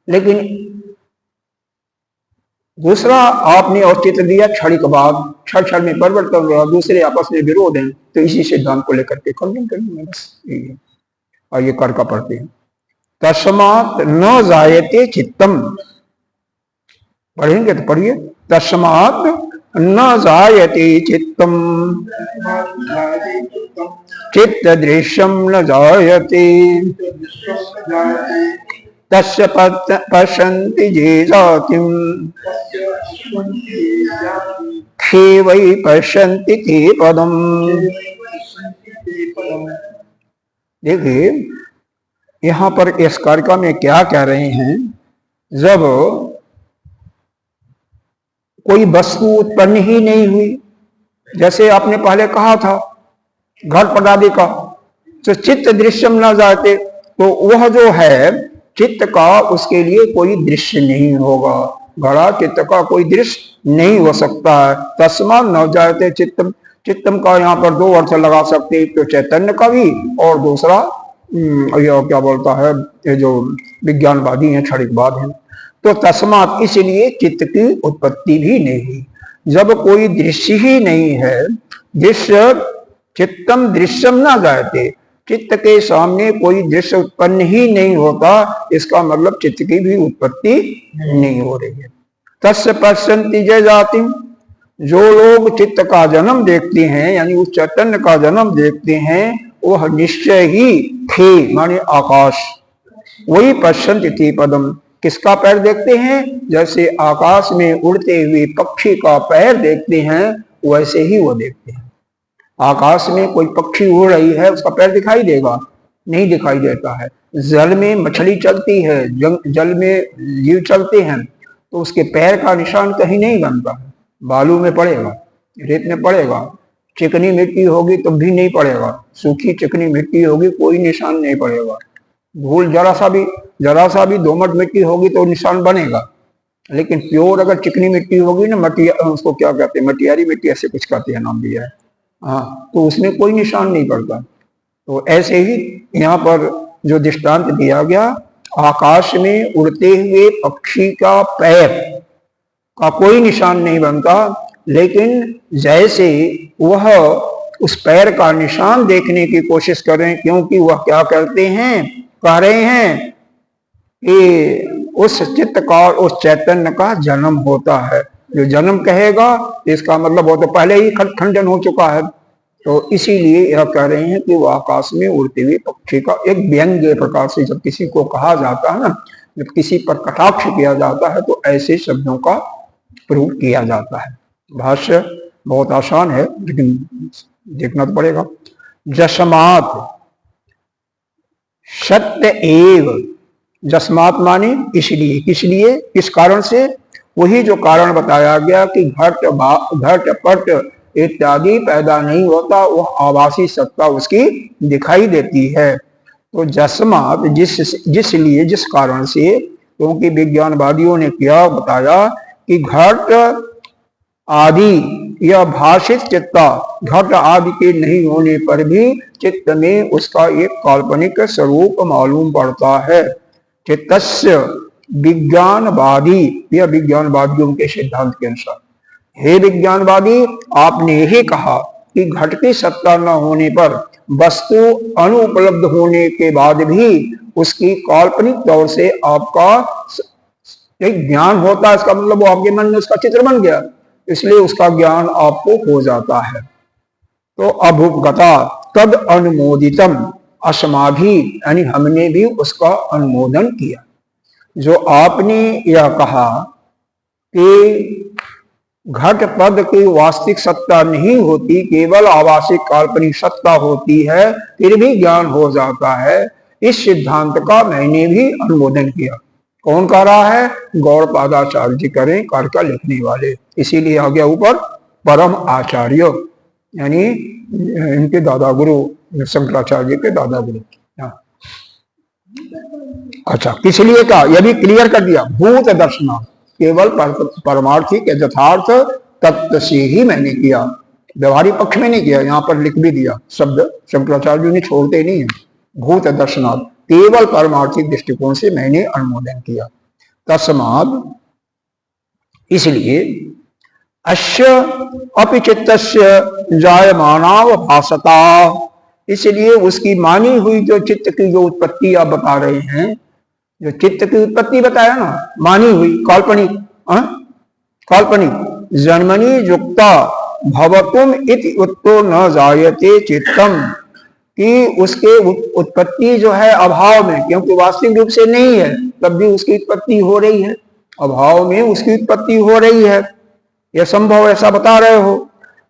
लेकिन दूसरा आपने औचित्य दिया क्षणिकवाद, क्षण में परिवर्तन हो रहा, दूसरे आपस में विरोध है, तो इसी सिद्धांत को लेकर के खंडन करेंगे, बस यही है। और ये कर का पढ़ते हैं, तस्मात् न जायते चित्तम, पढ़ेंगे तो पढ़िए, तस्मात् न जायते चित्तम चित्त दृश्यम न जायते तस्य पश्यन्ति ये जातिम खे वै पश्यन्ति ते पदम। देखिए यहाँ पर इस कारिका में क्या कह रहे हैं, जब कोई वस्तु उत्पन्न ही नहीं हुई, जैसे आपने पहले कहा था घटपट आदि का, तो चित्त दृश्यम न जाते, तो वह जो है चित्त का उसके लिए कोई दृश्य नहीं होगा, घड़ा चित्त का कोई दृश्य नहीं हो सकता है। तस्मात् न जायते चित्तम, चित्तम का यहाँ पर दो अर्थ लगा सकते, तो चैतन्य का भी, और दूसरा यह क्या बोलता है, ये जो विज्ञानवादी हैं, क्षणिकवाद हैं। तो तस्मात् इसलिए चित्त की उत्पत्ति भी नहीं, जब कोई दृश्य ही नहीं है, दृश्य चित्तम दृश्यम ना जायते, चित्त के सामने कोई दृश्य उत्पन्न ही नहीं होता, इसका मतलब चित्त की भी उत्पत्ति नहीं हो रही है। तस्य पश्यन्ति ये जाति, जो लोग चित्त का जन्म देखते हैं, यानी उस चैतन्य का जन्म देखते हैं, वह निश्चय ही थे माने आकाश, वही पश्यन्ति थे पदम, किसका पैर देखते हैं, जैसे आकाश में उड़ते हुए पक्षी का पैर देखते हैं, वैसे ही वो देखते हैं। आकाश में कोई पक्षी उड़ रही है, उसका पैर दिखाई देगा? नहीं दिखाई देता है। जल में मछली चलती है, जल में जीव चलते हैं, तो उसके पैर का निशान कहीं नहीं बनता है, बालू में पड़ेगा, रेत में पड़ेगा, चिकनी मिट्टी होगी तो भी नहीं पड़ेगा, सूखी चिकनी मिट्टी होगी कोई निशान नहीं पड़ेगा, धूल जरा सा भी दोमट मिट्टी होगी तो निशान बनेगा। लेकिन प्योर अगर चिकनी मिट्टी होगी ना, मटिया, उसको क्या कहते हैं, मटियारी मिट्टी ऐसे कुछ कहते हैं, नाम दिया है, हाँ, तो उसमें कोई निशान नहीं पड़ता। तो ऐसे ही यहाँ पर जो दृष्टांत दिया गया, आकाश में उड़ते हुए पक्षी का पैर का कोई निशान नहीं बनता, लेकिन जैसे वह उस पैर का निशान देखने की कोशिश करें, क्योंकि वह क्या करते हैं, कह रहे हैं कि उस चित्त का, उस चैतन्य का जन्म होता है। जो जन्म कहेगा इसका मतलब वो तो पहले ही खंडन हो चुका है, तो इसीलिए यह कह रहे हैं कि वह आकाश में उड़ते हुए पक्षी का, एक व्यंग्य प्रकार से जब किसी को कहा जाता है ना, जब किसी पर कटाक्ष किया जाता है, तो ऐसे शब्दों का प्रयोग किया जाता है। भाष्य बहुत आसान है, लेकिन देखना तो पड़ेगा। जस्मात् सत्य एव, जस्मात् माने इसलिए, किस लिए, किस कारण से, वही जो कारण बताया गया कि घट पट इत्यादि पैदा नहीं होता, वह आभासी सत्ता उसकी दिखाई देती है। तो जस्मात् जिसलिए, जिस कारण से, क्योंकि विज्ञानवादियों ने क्या बताया कि घट आदि यह भाषित चित्ता, घट आदि के नहीं होने पर भी चित्त में उसका एक काल्पनिक स्वरूप मालूम पड़ता है। चित्तस्य विज्ञानवादी, यह विज्ञानवादियों के सिद्धांत के अनुसार, हे विज्ञानवादी, आपने यही कहा कि घट की सत्ता न होने पर वस्तु अनुपलब्ध होने के बाद भी उसकी काल्पनिक तौर से आपका एक ज्ञान होता है, इसका मतलब वो आपके मन में उसका चित्र बन गया, इसलिए उसका ज्ञान आपको हो जाता है। तो अभुगता तद अनुमोदितम अस्माभि, यानी हमने भी उसका अनुमोदन किया। जो आपने यह कहा कि घट पद की वास्तविक सत्ता नहीं होती, केवल आभासिक काल्पनिक सत्ता होती है, फिर भी ज्ञान हो जाता है, इस सिद्धांत का मैंने भी अनुमोदन किया। कौन कह रहा है? गौड़पादाचार्य जी करें, कार्य लिखने वाले, इसीलिए आ गया ऊपर परम आचार्य, यानी इनके दादा गुरु शंकराचार्य जी के दादा गुरु। अच्छा, किस लिए कहा यह भी क्लियर कर दिया। भूत दर्शना केवल परमार्थिक यथार्थ तत्व से ही मैंने किया, व्यवहारिक पक्ष में नहीं किया। यहाँ पर लिख भी दिया शब्द, शंकराचार्य जी ने छोड़ते नहीं है। भूत दर्शनात् केवल परमार्थिक दृष्टिकोण से मैंने अनुमोदन किया। तस्माद् इसलिए अस्य अपि चित्तस्य जायमानाव भासता, इसलिए उसकी मानी हुई जो चित्त की जो उत्पत्ति आप बता रहे हैं, जो चित्त की उत्पत्ति बताया ना, मानी हुई काल्पनिक, काल्पनिक जन्मनि युक्ता भवतुम इति उत्तो न जायते चित्तम, कि उसके उत्पत्ति जो है अभाव में, क्योंकि वास्तविक रूप से नहीं है तब भी उसकी उत्पत्ति हो रही है, अभाव में उसकी उत्पत्ति हो रही है, यह संभव ऐसा बता रहे हो।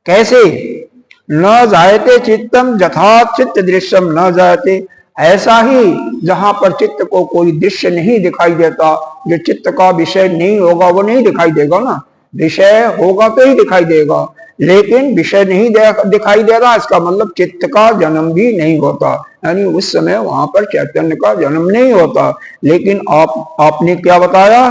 कैसे? न जायते चित्तम यथा चित्त दृश्यम न जायते, ऐसा ही जहां पर चित्त को कोई दृश्य नहीं दिखाई देता, जो चित्त का विषय नहीं होगा वो नहीं दिखाई देगा ना, विषय होगा तो ही दिखाई देगा, लेकिन विषय नहीं दिखाई दे रहा, इसका मतलब चित्त का जन्म भी नहीं होता, यानी उस समय वहां पर चैतन्य का जन्म नहीं होता। लेकिन आपने क्या बताया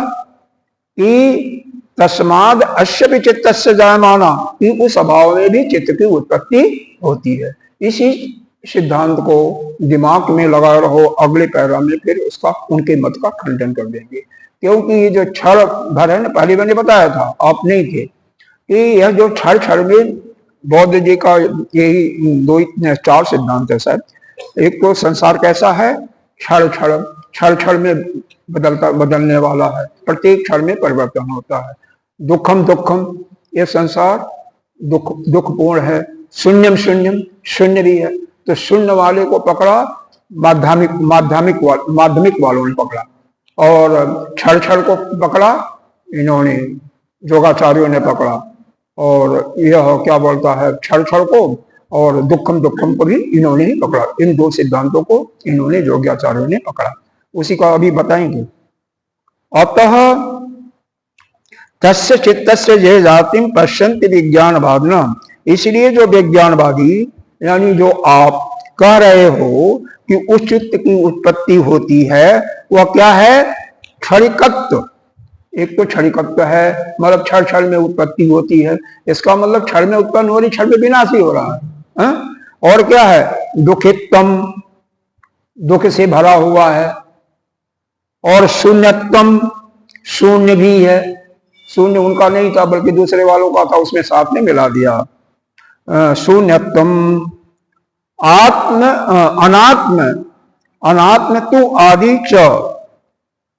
कि तस्माद अश्य भी चित्तस्य जायमाना, कि उस अभाव में भी चित्त की उत्पत्ति होती है। इसी सिद्धांत को दिमाग में लगा रहो, अगले पैरा में फिर उसका उनके मत का खंडन कर देंगे। क्योंकि ये जो क्षण भर है ना, पहले मैंने बताया था, आप नहीं थे, कि यह जो क्षण में बौद्ध जी का यही दो चार सिद्धांत है सर। एक तो संसार कैसा है, क्षण में बदलने वाला है, प्रत्येक क्षण में परिवर्तन होता है। दुखम ये संसार दुखपूर्ण है। शून्यम शून्य भी है, तो शून्य वाले को पकड़ा माध्यमिक वालों ने पकड़ा, और क्षण को पकड़ा इन्होंने योगाचार्यों ने पकड़ा, और यह क्या बोलता है क्षण को, और दुखम को भी इन्होंने ही पकड़ा। इन दो सिद्धांतों को इन्होंने योगाचार्यों ने पकड़ा, उसी का अभी बताएंगे। अतः तस्य चित्तस्य जे जातिम पश्यन्ति विज्ञानवादिना, इसलिए जो विज्ञानवादी यानी जो आप कह रहे हो कि उस चित्त की उत्पत्ति होती है, वह क्या है? क्षणिकत्व। एक तो क्षणिकत्व है, मतलब क्षण में उत्पत्ति होती है, इसका मतलब क्षण में उत्पन्न हो रही, क्षण में विनाश ही हो रहा है। और क्या है? दुखित्तम, दुख से भरा हुआ है, और शून्यत्वम, शून्य भी है। शून्य उनका नहीं था बल्कि दूसरे वालों का था, उसमें साथ में मिला दिया। शून्यत्वम अनात्म तु आदि च,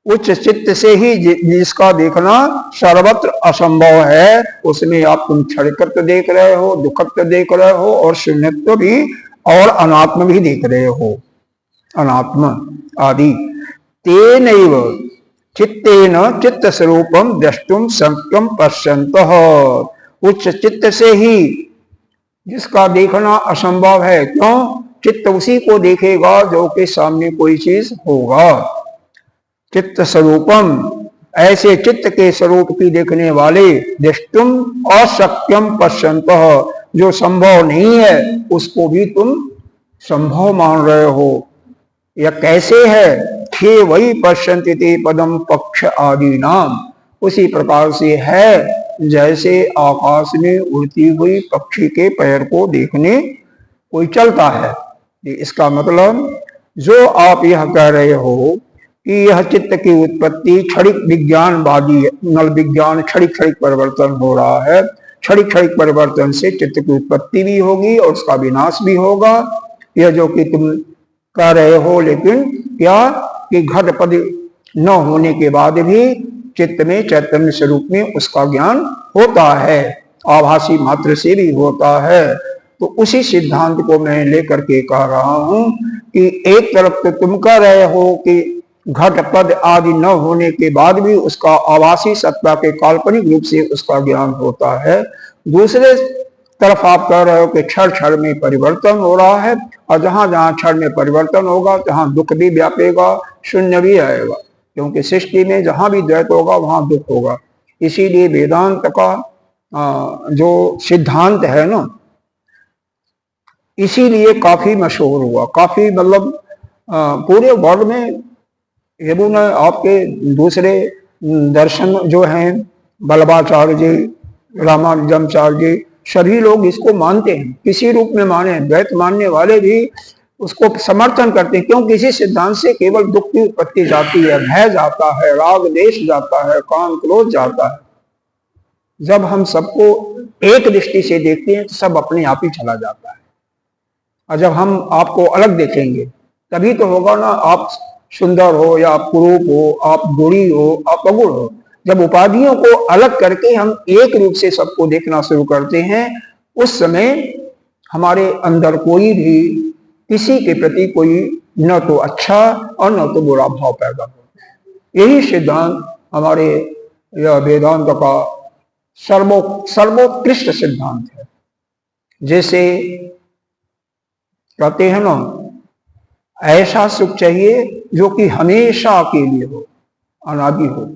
उच्च चित्त से ही जिसका देखना सर्वत्र असंभव है, उसमें आप तुम क्षणिकत्व देख रहे हो, दुखत्व देख रहे हो, और शून्यत्व भी और अनात्म भी देख रहे हो, अनात्म आदि। तेनैव चित्तेन चित्त स्वरूपम द्रष्टुम संत्यम पश्यन्तः, उच्च चित्त से ही जिसका देखना असंभव है। क्यों? चित्त उसी को देखेगा जो के सामने कोई चीज होगा। चित्त स्वरूपम, ऐसे चित्त के स्वरूप की देखने वाले, दृष्टुम अशक्यम पश्यन्तः, जो संभव नहीं है उसको भी तुम संभव मान रहे हो। यह कैसे है? खे वही पश्यन्ति ते पदम पक्ष आदि नाम, उसी प्रकार से है जैसे आकाश में उड़ती हुई पक्षी के पैर को देखने कोई चलता है। इसका मतलब जो आप यह कह रहे हो कि यह चित्त की उत्पत्ति क्षणिक विज्ञानवादी, नल विज्ञान क्षणिक परिवर्तन हो रहा है, क्षणिक परिवर्तन से चित्त की उत्पत्ति भी होगी और उसका विनाश भी होगा, यह जो कि तुम कह रहे हो, लेकिन क्या कि घटपद न होने के बाद भी चित्त में चैतन्य स्वरूप में उसका ज्ञान होता है, आभासी मात्र से भी होता है। तो उसी सिद्धांत को मैं लेकर के कह रहा हूं कि एक तरफ तो तुम कह रहे हो कि घटपद आदि न होने के बाद भी उसका आभासी सत्ता के काल्पनिक रूप से उसका ज्ञान होता है, दूसरे तरफ आप कह रहे हो कि क्षण क्षण में परिवर्तन हो रहा है, और जहां जहां क्षण में परिवर्तन होगा जहां दुख भी व्यापेगा, शून्य भी आएगा, क्योंकि सृष्टि में जहां भी द्वैत होगा वहां दुख होगा। इसीलिए वेदांत का जो सिद्धांत है ना, इसीलिए काफी मशहूर हुआ, काफी मतलब पूरे वर्ल्ड में एवं आपके दूसरे दर्शन जो हैं, बल्लभाचार्य जी, रामानुजाचार्य जी, सभी लोग इसको मानते हैं, किसी रूप में माने, द्वैत मानने वाले भी उसको समर्थन करते हैं, क्योंकि इसी सिद्धांत से केवल दुख की उत्पत्ति जाती है, भय जाता है, राग देश जाता है, काम क्रोध जाता है। जब हम सबको एक दृष्टि से देखते हैं तो सब अपने आप ही चला जाता है, और जब हम आपको अलग देखेंगे तभी तो होगा ना, आप सुंदर हो या आप कुरूप हो, आप बुरी हो, आप अगुण हो। जब उपाधियों को अलग करके हम एक रूप से सबको देखना शुरू करते हैं, उस समय हमारे अंदर कोई भी किसी के प्रति कोई न तो अच्छा और न तो बुरा भाव पैदा हो। यही सिद्धांत हमारे यह वेदांत का सर्वोत्कृष्ट सिद्धांत है। जैसे कहते हैं ना, ऐसा सुख चाहिए जो कि हमेशा के लिए हो, अनादि हो,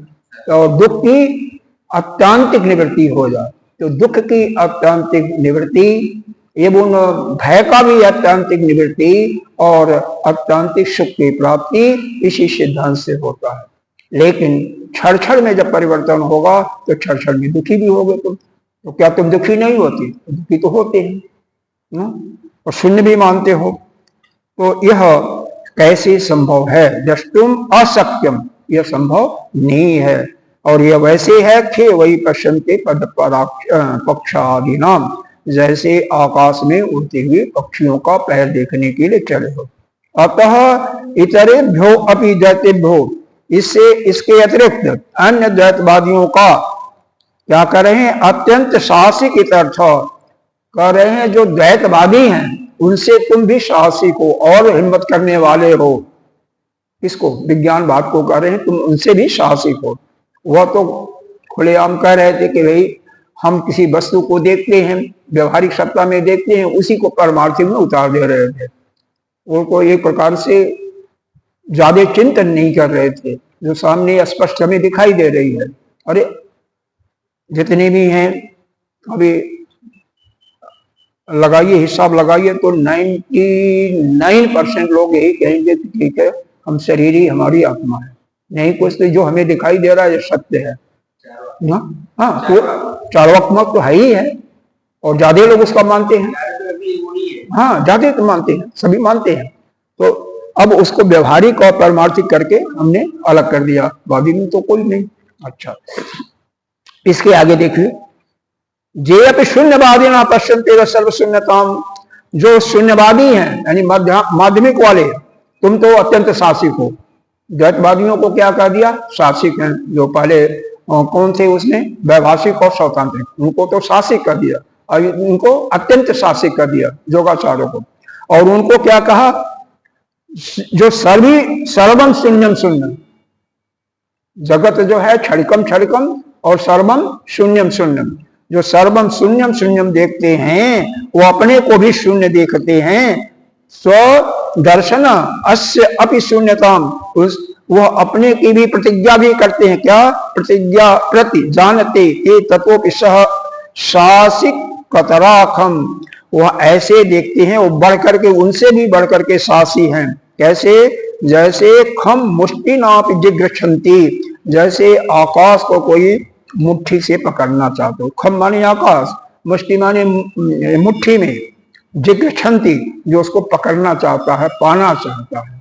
और दुख की अत्यांतिक निवृत्ति हो जाए। तो दुख की अत्यांतिक निवृत्ति एवं भय का भी अत्यांतिक निवृत्ति और अत्यांतिक सुख की प्राप्ति इसी सिद्धांत से होता है। लेकिन क्षण क्षण में जब परिवर्तन होगा तो क्षण क्षण में दुखी भी होगे तुम, तो क्या तुम दुखी नहीं होती? दुखी तो होते हैं ना, और शून्य भी मानते हो। तो यह कैसे संभव है? द्रष्टुम अशक्यम, यह संभव नहीं है। और यह वैसे है खे वही पश्यन्ते पद पक्षादि नाम, जैसे आकाश में उड़ते हुए पक्षियों का पैर देखने के लिए चले हो। अतः इतरेभ्यो अपि द्वैतेभ्यो, इससे इसके अतिरिक्त अन्य द्वैतवादियों का क्या कर रहे हैं? अत्यंत साहसिक इतर्थ कह रहे हैं। जो द्वैतवादी हैं उनसे तुम भी साहसिक हो और हिम्मत करने वाले हो। किसको? विज्ञानवाद को कह रहे हैं तुम उनसे भी साहसिक हो। वह तो खुलेआम कह रहे थे कि भाई हम किसी वस्तु को देखते हैं, व्यवहारिक सत्ता में देखते हैं, उसी को परमार्थिक में उतार दे रहे थे। उनको एक प्रकार से ज्यादा चिंतन नहीं कर रहे थे, जो सामने स्पष्ट हमें दिखाई दे रही है। अरे जितने भी हैं अभी लगाइए, हिसाब लगाइए तो 99% लोग यही कहेंगे कि ठीक है, हम शरीर ही हमारी आत्मा है, नहीं कुछ तो जो हमें दिखाई दे रहा है ये सत्य है ना। हाँ, तो चार्वाक मत तो है ही है, और ज्यादा लोग उसका मानते हैं। हाँ, ज्यादा तो मानते हैं, सभी मानते हैं। तो अब उसको व्यवहारिक और परमार्थिक करके हमने अलग कर दिया, वादी में तो कोई नहीं। अच्छा, इसके आगे देखिए, जे अपि शून्यवादी ना पश्यन्ते सर्व शून्यताम, जो शून्यवादी हैं यानी माध्यमिक वाले, तुम तो अत्यंत साहसिक हो। द्वैतवादियों को क्या कह दिया? साहसिक हैं। जो पहले कौन थे उसने? वैभाषिक और सौतांत्रिक, उनको तो साहसिक कर दिया, और उनको अत्यंत साहसिक कर दिया योगाचार्यों को। और उनको क्या कहा? जो सर्वम शून्यम शून्यम, जगत जो है क्षणिकम क्षणिकम और सर्वम शून्यम शून्यम, जो सर्वम शून्यम शून्यम देखते हैं वो अपने को भी शून्य देखते हैं। स्व दर्शन अस्य अपि शून्यताम, वह अपने की भी प्रतिज्ञा भी करते हैं। क्या प्रतिज्ञा? प्रति जानते ते तत्वोपि सह साहसिक कतराखम, वह ऐसे देखते हैं, वो बढ़ करके, उनसे भी बढ़ करके साहसी हैं। कैसे? जैसे खम मुष्टि नापि जिघ्रछन्ति, जैसे आकाश को कोई मुट्ठी से पकड़ना चाहते हो। खम माने आकाश, मुष्टि माने मुट्ठी में, जिघ्रछन्ति जो उसको पकड़ना चाहता है, पाना चाहता है।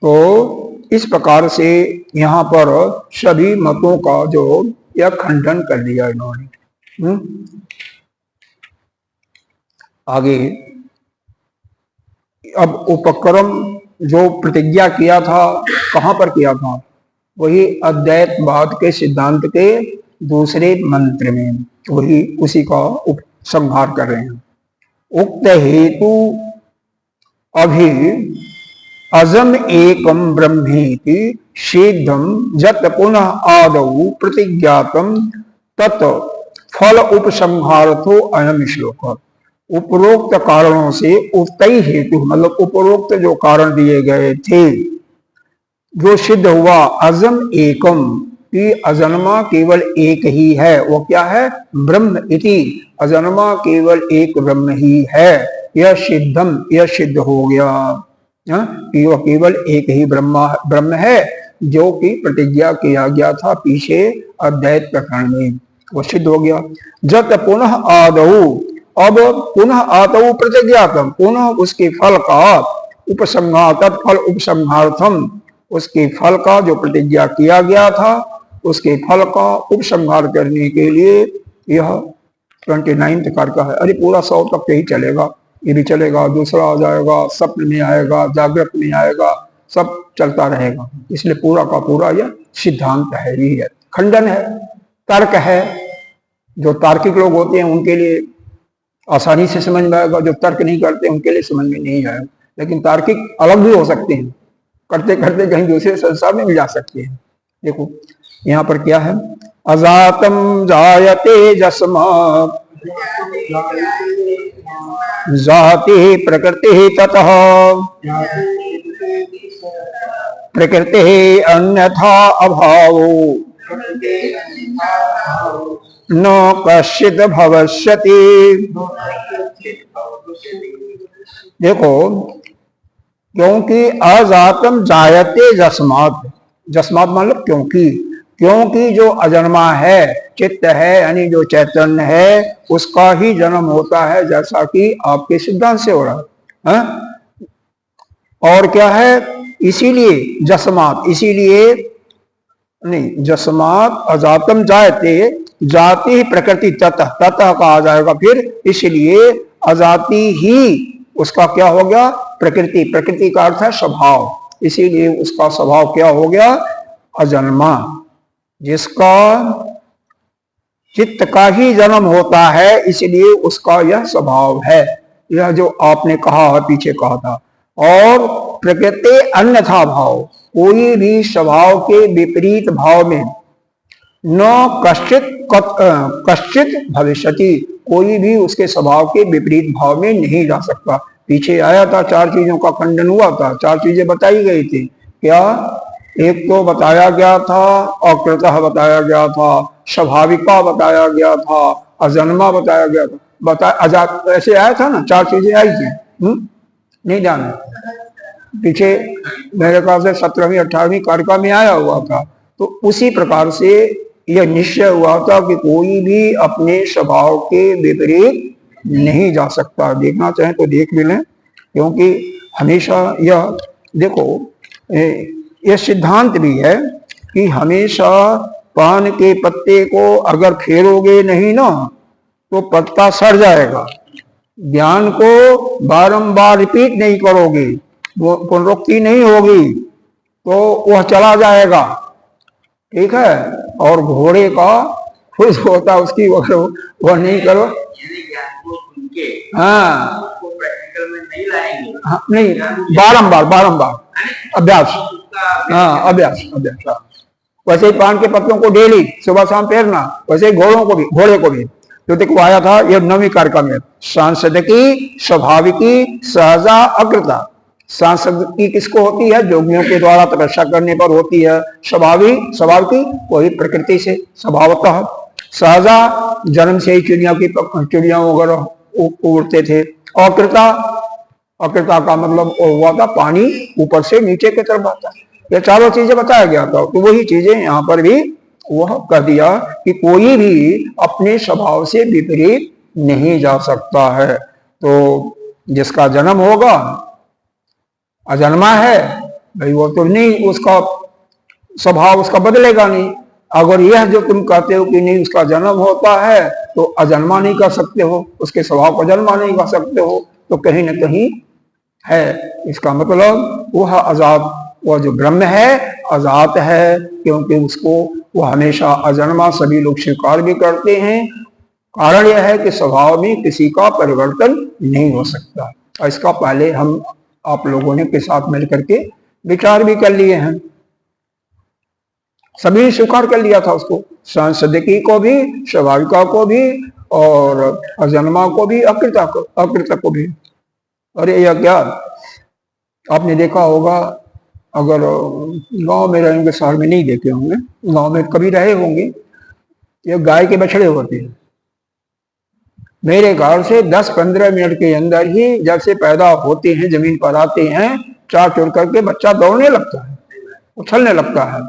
तो इस प्रकार से यहाँ पर सभी मतों का जो यह खंडन कर दिया इन्होंने। आगे अब उपक्रम जो प्रतिज्ञा किया था कहाँ पर किया था? वही अद्वैतवाद के सिद्धांत के दूसरे मंत्र में, वही उसी का उपसंहार कर रहे हैं। उक्त हेतु अभि अजम एकम ब्रह्मेति सिद्धम जत पुनः आदौ प्रतिज्ञातम तत् फल उपसंहार्थो अयम श्लोक। उपरोक्त कारणों से उक्तई हेतु मतलब उपरोक्त जो कारण दिए गए थे जो सिद्ध हुआ, अजम एकम कि अजन्मा केवल एक ही है। वो क्या है? ब्रह्म इति, अजन्मा केवल एक ब्रह्म ही है। यह सिद्धम, यह सिद्ध हो गया कि वह केवल एक ही ब्रह्म है जो कि प्रतिज्ञा किया गया था पीछे अद्वैत प्रकरण में, वो सिद्ध हो गया। जत पुनः आदौ, अब पुनः आदौ प्रतिज्ञातम, पुनः उसके फल का उपसंहार, तत्फल उपसंहार्थम, उसके फल का जो प्रतिज्ञा किया गया था उसके फल का उपसंहार करने के लिए यह 29 का है। अरे पूरा 100 तक यही चलेगा, ये भी चलेगा, दूसरा आ जाएगा, स्वप्न में आएगा, जागृत में आएगा, सब चलता रहेगा। इसलिए पूरा का पूरा यह सिद्धांत है, यही है, खंडन है, तर्क है। जो तार्किक लोग होते हैं उनके लिए आसानी से समझ में आएगा, जो तर्क नहीं करते उनके लिए समझ में नहीं आएगा। लेकिन तार्किक अलग भी हो सकते हैं, करते करते कहीं दूसरे संसार में भी जा सकते हैं। देखो यहाँ पर क्या है, अजातम जायते जस्मात् जाति प्रकृति ततः प्रकृति अन्यथा अभावो न कश्चित् भविष्यति। देखो, क्योंकि अजातम जायते जस्मात्, जस्मात् मतलब क्योंकि, क्योंकि जो अजन्मा है, चित्त है यानी जो चैतन्य है, उसका ही जन्म होता है, जैसा कि आपके सिद्धांत से हो रहा है। और क्या है, इसीलिए जस्मात्, इसीलिए नहीं, जस्मात् अजातम जायते, जाति प्रकृति ततः, ततः कहा जाएगा फिर, इसलिए अजाति ही उसका क्या हो गया? प्रकृति, प्रकृति का अर्थ है स्वभाव, इसीलिए उसका स्वभाव क्या हो गया? अजन्मा। जिसका चित्त का ही जन्म होता है, इसलिए उसका यह स्वभाव है, यह जो आपने कहा है, पीछे कहा था। और प्रकृति अन्यथा भाव, कोई भी स्वभाव के विपरीत भाव में न कश्चित भविष्यति, कोई भी उसके स्वभाव के विपरीत भाव में नहीं जा सकता। पीछे आया था, 4 चीजों का खंडन हुआ था, 4 चीजें बताई गई थी। क्या? एक तो बताया गया था अकृतः बताया गया था, स्वाभाविका बताया गया था, अजन्मा बताया गया था, ऐसे आया था ना, 4 चीजें आई थी। नहीं जाना, पीछे मेरे ख्याल से 17वीं 18वीं कारिका में आया हुआ था। तो उसी प्रकार से यह निश्चय हुआ था कि कोई भी अपने स्वभाव के विपरीत नहीं जा सकता। देखना चाहें तो देख भी लें, क्योंकि हमेशा यह देखो, यह सिद्धांत भी है कि हमेशा पान के पत्ते को अगर फेरोगे नहीं ना तो पत्ता सड़ जाएगा। ज्ञान को बारंबार रिपीट नहीं करोगे, वो पुनरुक्ति नहीं होगी, तो वह चला जाएगा। ठीक है, और घोड़े का खुश होता उसकी वह नहीं करो। हाँ, नहीं, बारंबार बारंबार अभ्यास, हाँ अभ्यास अभ्यास। वैसे ही पान के पत्तों को डेली सुबह शाम फेरना, वैसे ही घोड़ों को भी, घोड़े को भी। जो देखो आया था यह 9वीं कारिका में, सांसदकी स्वाभाविकी सहजा अकृता। सांसदकी किसको होती है? योगियों के द्वारा तपस्या करने पर होती है। स्वाभाविकी वही प्रकृति से स्वभावतः। सहजा जन्म से ही चिड़िया वगैरह उड़ते थे। अकृता, अकृता का मतलब हुआ था पानी ऊपर से नीचे की तरफ आता। ये 4 चीजें बताया गया था, तो वही चीजें यहाँ पर भी वह कर दिया कि कोई भी अपने स्वभाव से विपरीत नहीं जा सकता है। तो जिसका जन्म होगा, अजन्मा है भाई, वो तो नहीं, उसका स्वभाव उसका बदलेगा नहीं। अगर यह जो तुम कहते हो कि नहीं उसका जन्म होता है, तो अजन्मा नहीं कर सकते हो, उसके स्वभाव को जन्मा नहीं कर सकते हो, तो कहीं ना कहीं है। इसका मतलब वह अजात, वह जो ब्रह्म है अजात है, क्योंकि उसको वो हमेशा अजन्मा सभी लोग स्वीकार भी करते हैं। कारण यह है कि स्वभाव में किसी का परिवर्तन नहीं हो सकता। और इसका पहले हम आप लोगों ने के साथ मिलकर के विचार भी कर लिए हैं, सभी ने स्वीकार कर लिया था उसको, सांसदिकी को भी, स्वाभाविका को भी, और अजन्मा को भी, अकृता को भी। अरे यह क्या, आपने देखा होगा, अगर गांव में रहेंगे, शहर में नहीं देखे होंगे, गांव में कभी रहे होंगे, ये गाय के बछड़े होते हैं। मेरे ख्याल से 10-15 मिनट के अंदर ही जब से पैदा होते हैं, जमीन पर आते हैं, चार चुड़ करके बच्चा दौड़ने लगता है, उछलने लगता है।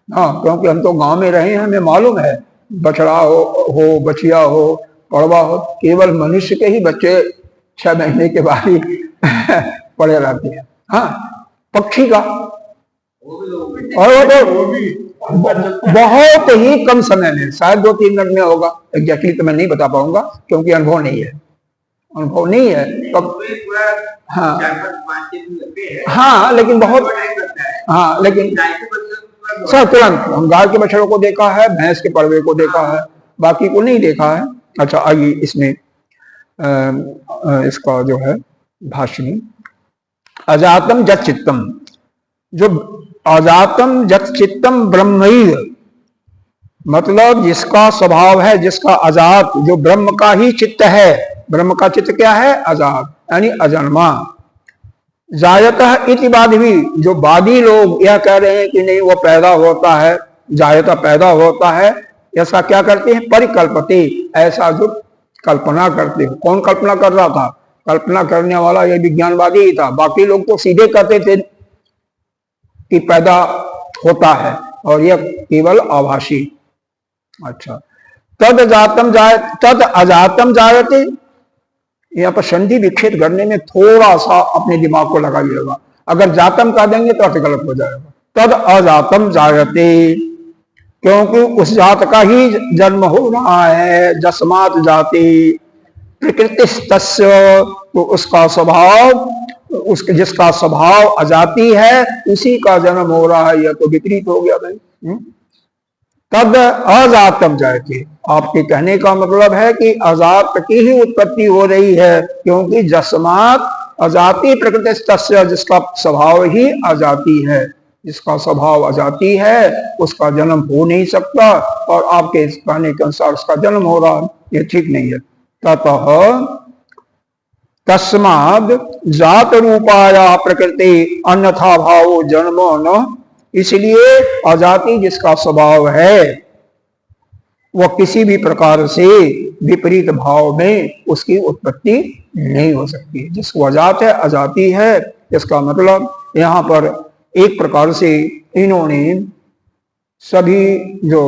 हाँ, क्योंकि हम तो गांव में रहे हैं, हमें मालूम है, बछड़ा हो बछिया हो, कड़वा हो, केवल मनुष्य के ही बच्चे 6 महीने के बाद ही पड़े रहते हैं। हाँ, पक्षी का, और वो तो बहुत ही कम समय में, शायद 2-3 मिनट में होगा, एग्जैक्टली तो मैं नहीं बता पाऊंगा क्योंकि अनुभव नहीं है, अनुभव नहीं है तब। हाँ हाँ, लेकिन बहुत, हाँ लेकिन सर तुरंत, हम गाय के बछड़ों को देखा है, भैंस के पड़वे को देखा है, बाकी को नहीं देखा है। अच्छा, आइए इसमें इसका जो है भाषणी, अजातम जत चित्तम, जो अजातम जत चित्तम ब्रह्मैव, मतलब जिसका स्वभाव है, जिसका अजात, जो ब्रह्म का ही चित्त है। ब्रह्म का चित्त क्या है? अजात, यानी अजन्मा। जायतः इति बाधवी, जो वादी लोग यह कह रहे हैं कि नहीं वो पैदा होता है, जायता पैदा होता है, ऐसा क्या करते हैं? परिकल्पते, ऐसा जो कल्पना करते हो। कौन कल्पना कर रहा था? कल्पना करने वाला ये विज्ञानवादी ही था, बाकी लोग तो सीधे कहते थे कि पैदा होता है, और यह केवल आभासी। अच्छा, तद अजातम जायते, यहाँ पर संधि विच्छेद करने में थोड़ा सा अपने दिमाग को लगाइएगा। अगर जातम कह देंगे तो अर्थ गलत हो जाएगा। तद अजातम जायते, क्योंकि उस जात का ही जन्म हो रहा है। जस्मात जाति प्रकृति तस्य, तो उसका स्वभाव, उसके जिसका स्वभाव अजाति है, उसी का जन्म हो रहा है। यह तो विपरीत हो गया भाई। तद अजातम जायते, आपके कहने का मतलब है कि अजात की ही उत्पत्ति हो रही है, क्योंकि जस्मात अजाति प्रकृति तस्य, जिसका स्वभाव ही अजाति है, जिसका स्वभाव अजाति है उसका जन्म हो नहीं सकता, और आपके कहने के अनुसार उसका जन्म हो रहा है, ये ठीक नहीं है। ततः तस्माद् जात रूपाया प्रकृति अन्यथा भावो जन्मो न, इसलिए अजाति जिसका स्वभाव है वह किसी भी प्रकार से विपरीत भाव में उसकी उत्पत्ति नहीं हो सकती। जिसको अजात है, अजाति है, इसका मतलब यहाँ पर एक प्रकार से इन्होंने सभी जो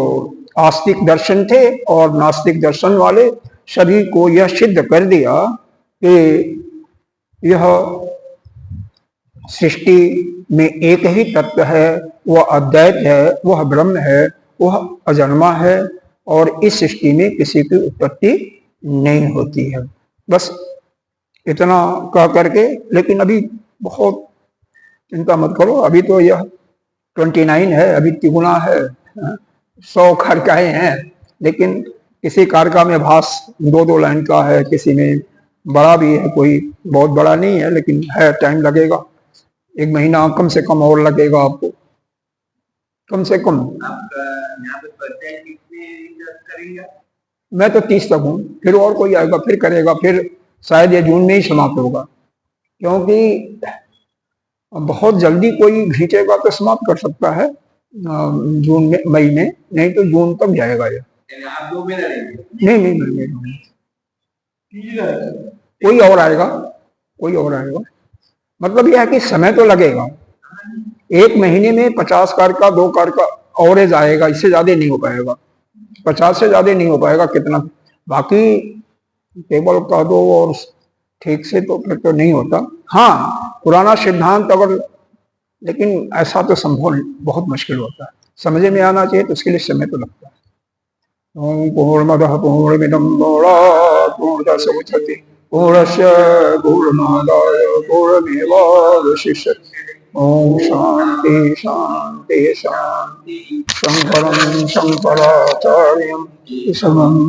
आस्तिक दर्शन थे और नास्तिक दर्शन वाले सभी को यह सिद्ध कर दिया कि यह सृष्टि में एक ही तत्व है, वह अद्वैत है, वह ब्रह्म है, वह अजन्मा है, और इस सृष्टि में किसी की उत्पत्ति नहीं होती है। बस इतना कह करके, लेकिन अभी बहुत चिंता मत करो, अभी तो यह 29 है, अभी तिगुना है, 100 कारकाएँ हैं, लेकिन किसी कारका में भास 2-2 लाइन का है, किसी में बड़ा भी है, कोई बहुत बड़ा नहीं है, लेकिन है, टाइम लगेगा, 1 महीना कम से कम और लगेगा आपको, कम से कम। मैं तो 30 तक हूँ, फिर और कोई आएगा, फिर करेगा, फिर शायद ये जून में ही समाप्त होगा, क्योंकि बहुत जल्दी कोई खींचेगा तो समाप्त कर सकता है जून में, मई में, नहीं तो जून तक जाएगा ये। नहीं, कोई और आएगा, कोई और आएगा। मतलब यह है कि समय तो लगेगा, 1 महीने में 50 कार का 2 कार का औरेज आएगा, इससे ज्यादा नहीं हो पाएगा, 50 से ज्यादा नहीं हो पाएगा। कितना बाकी केवल कह दो और ठीक से तो फिर तो नहीं होता। हाँ, पुराना सिद्धांत अगर, लेकिन ऐसा तो संभव बहुत मुश्किल होता है, समझ में आना चाहिए, तो उसके लिए समय तो लगता है। पूर्णमदः पूर्णमिदं पूर्णात् पूर्णमुदच्यते पूर्णस्य पूर्णमादाय पूर्णमेवावशिष्यते। ओम शांति शांति शांति। शंकरं शंकराचार्यं समं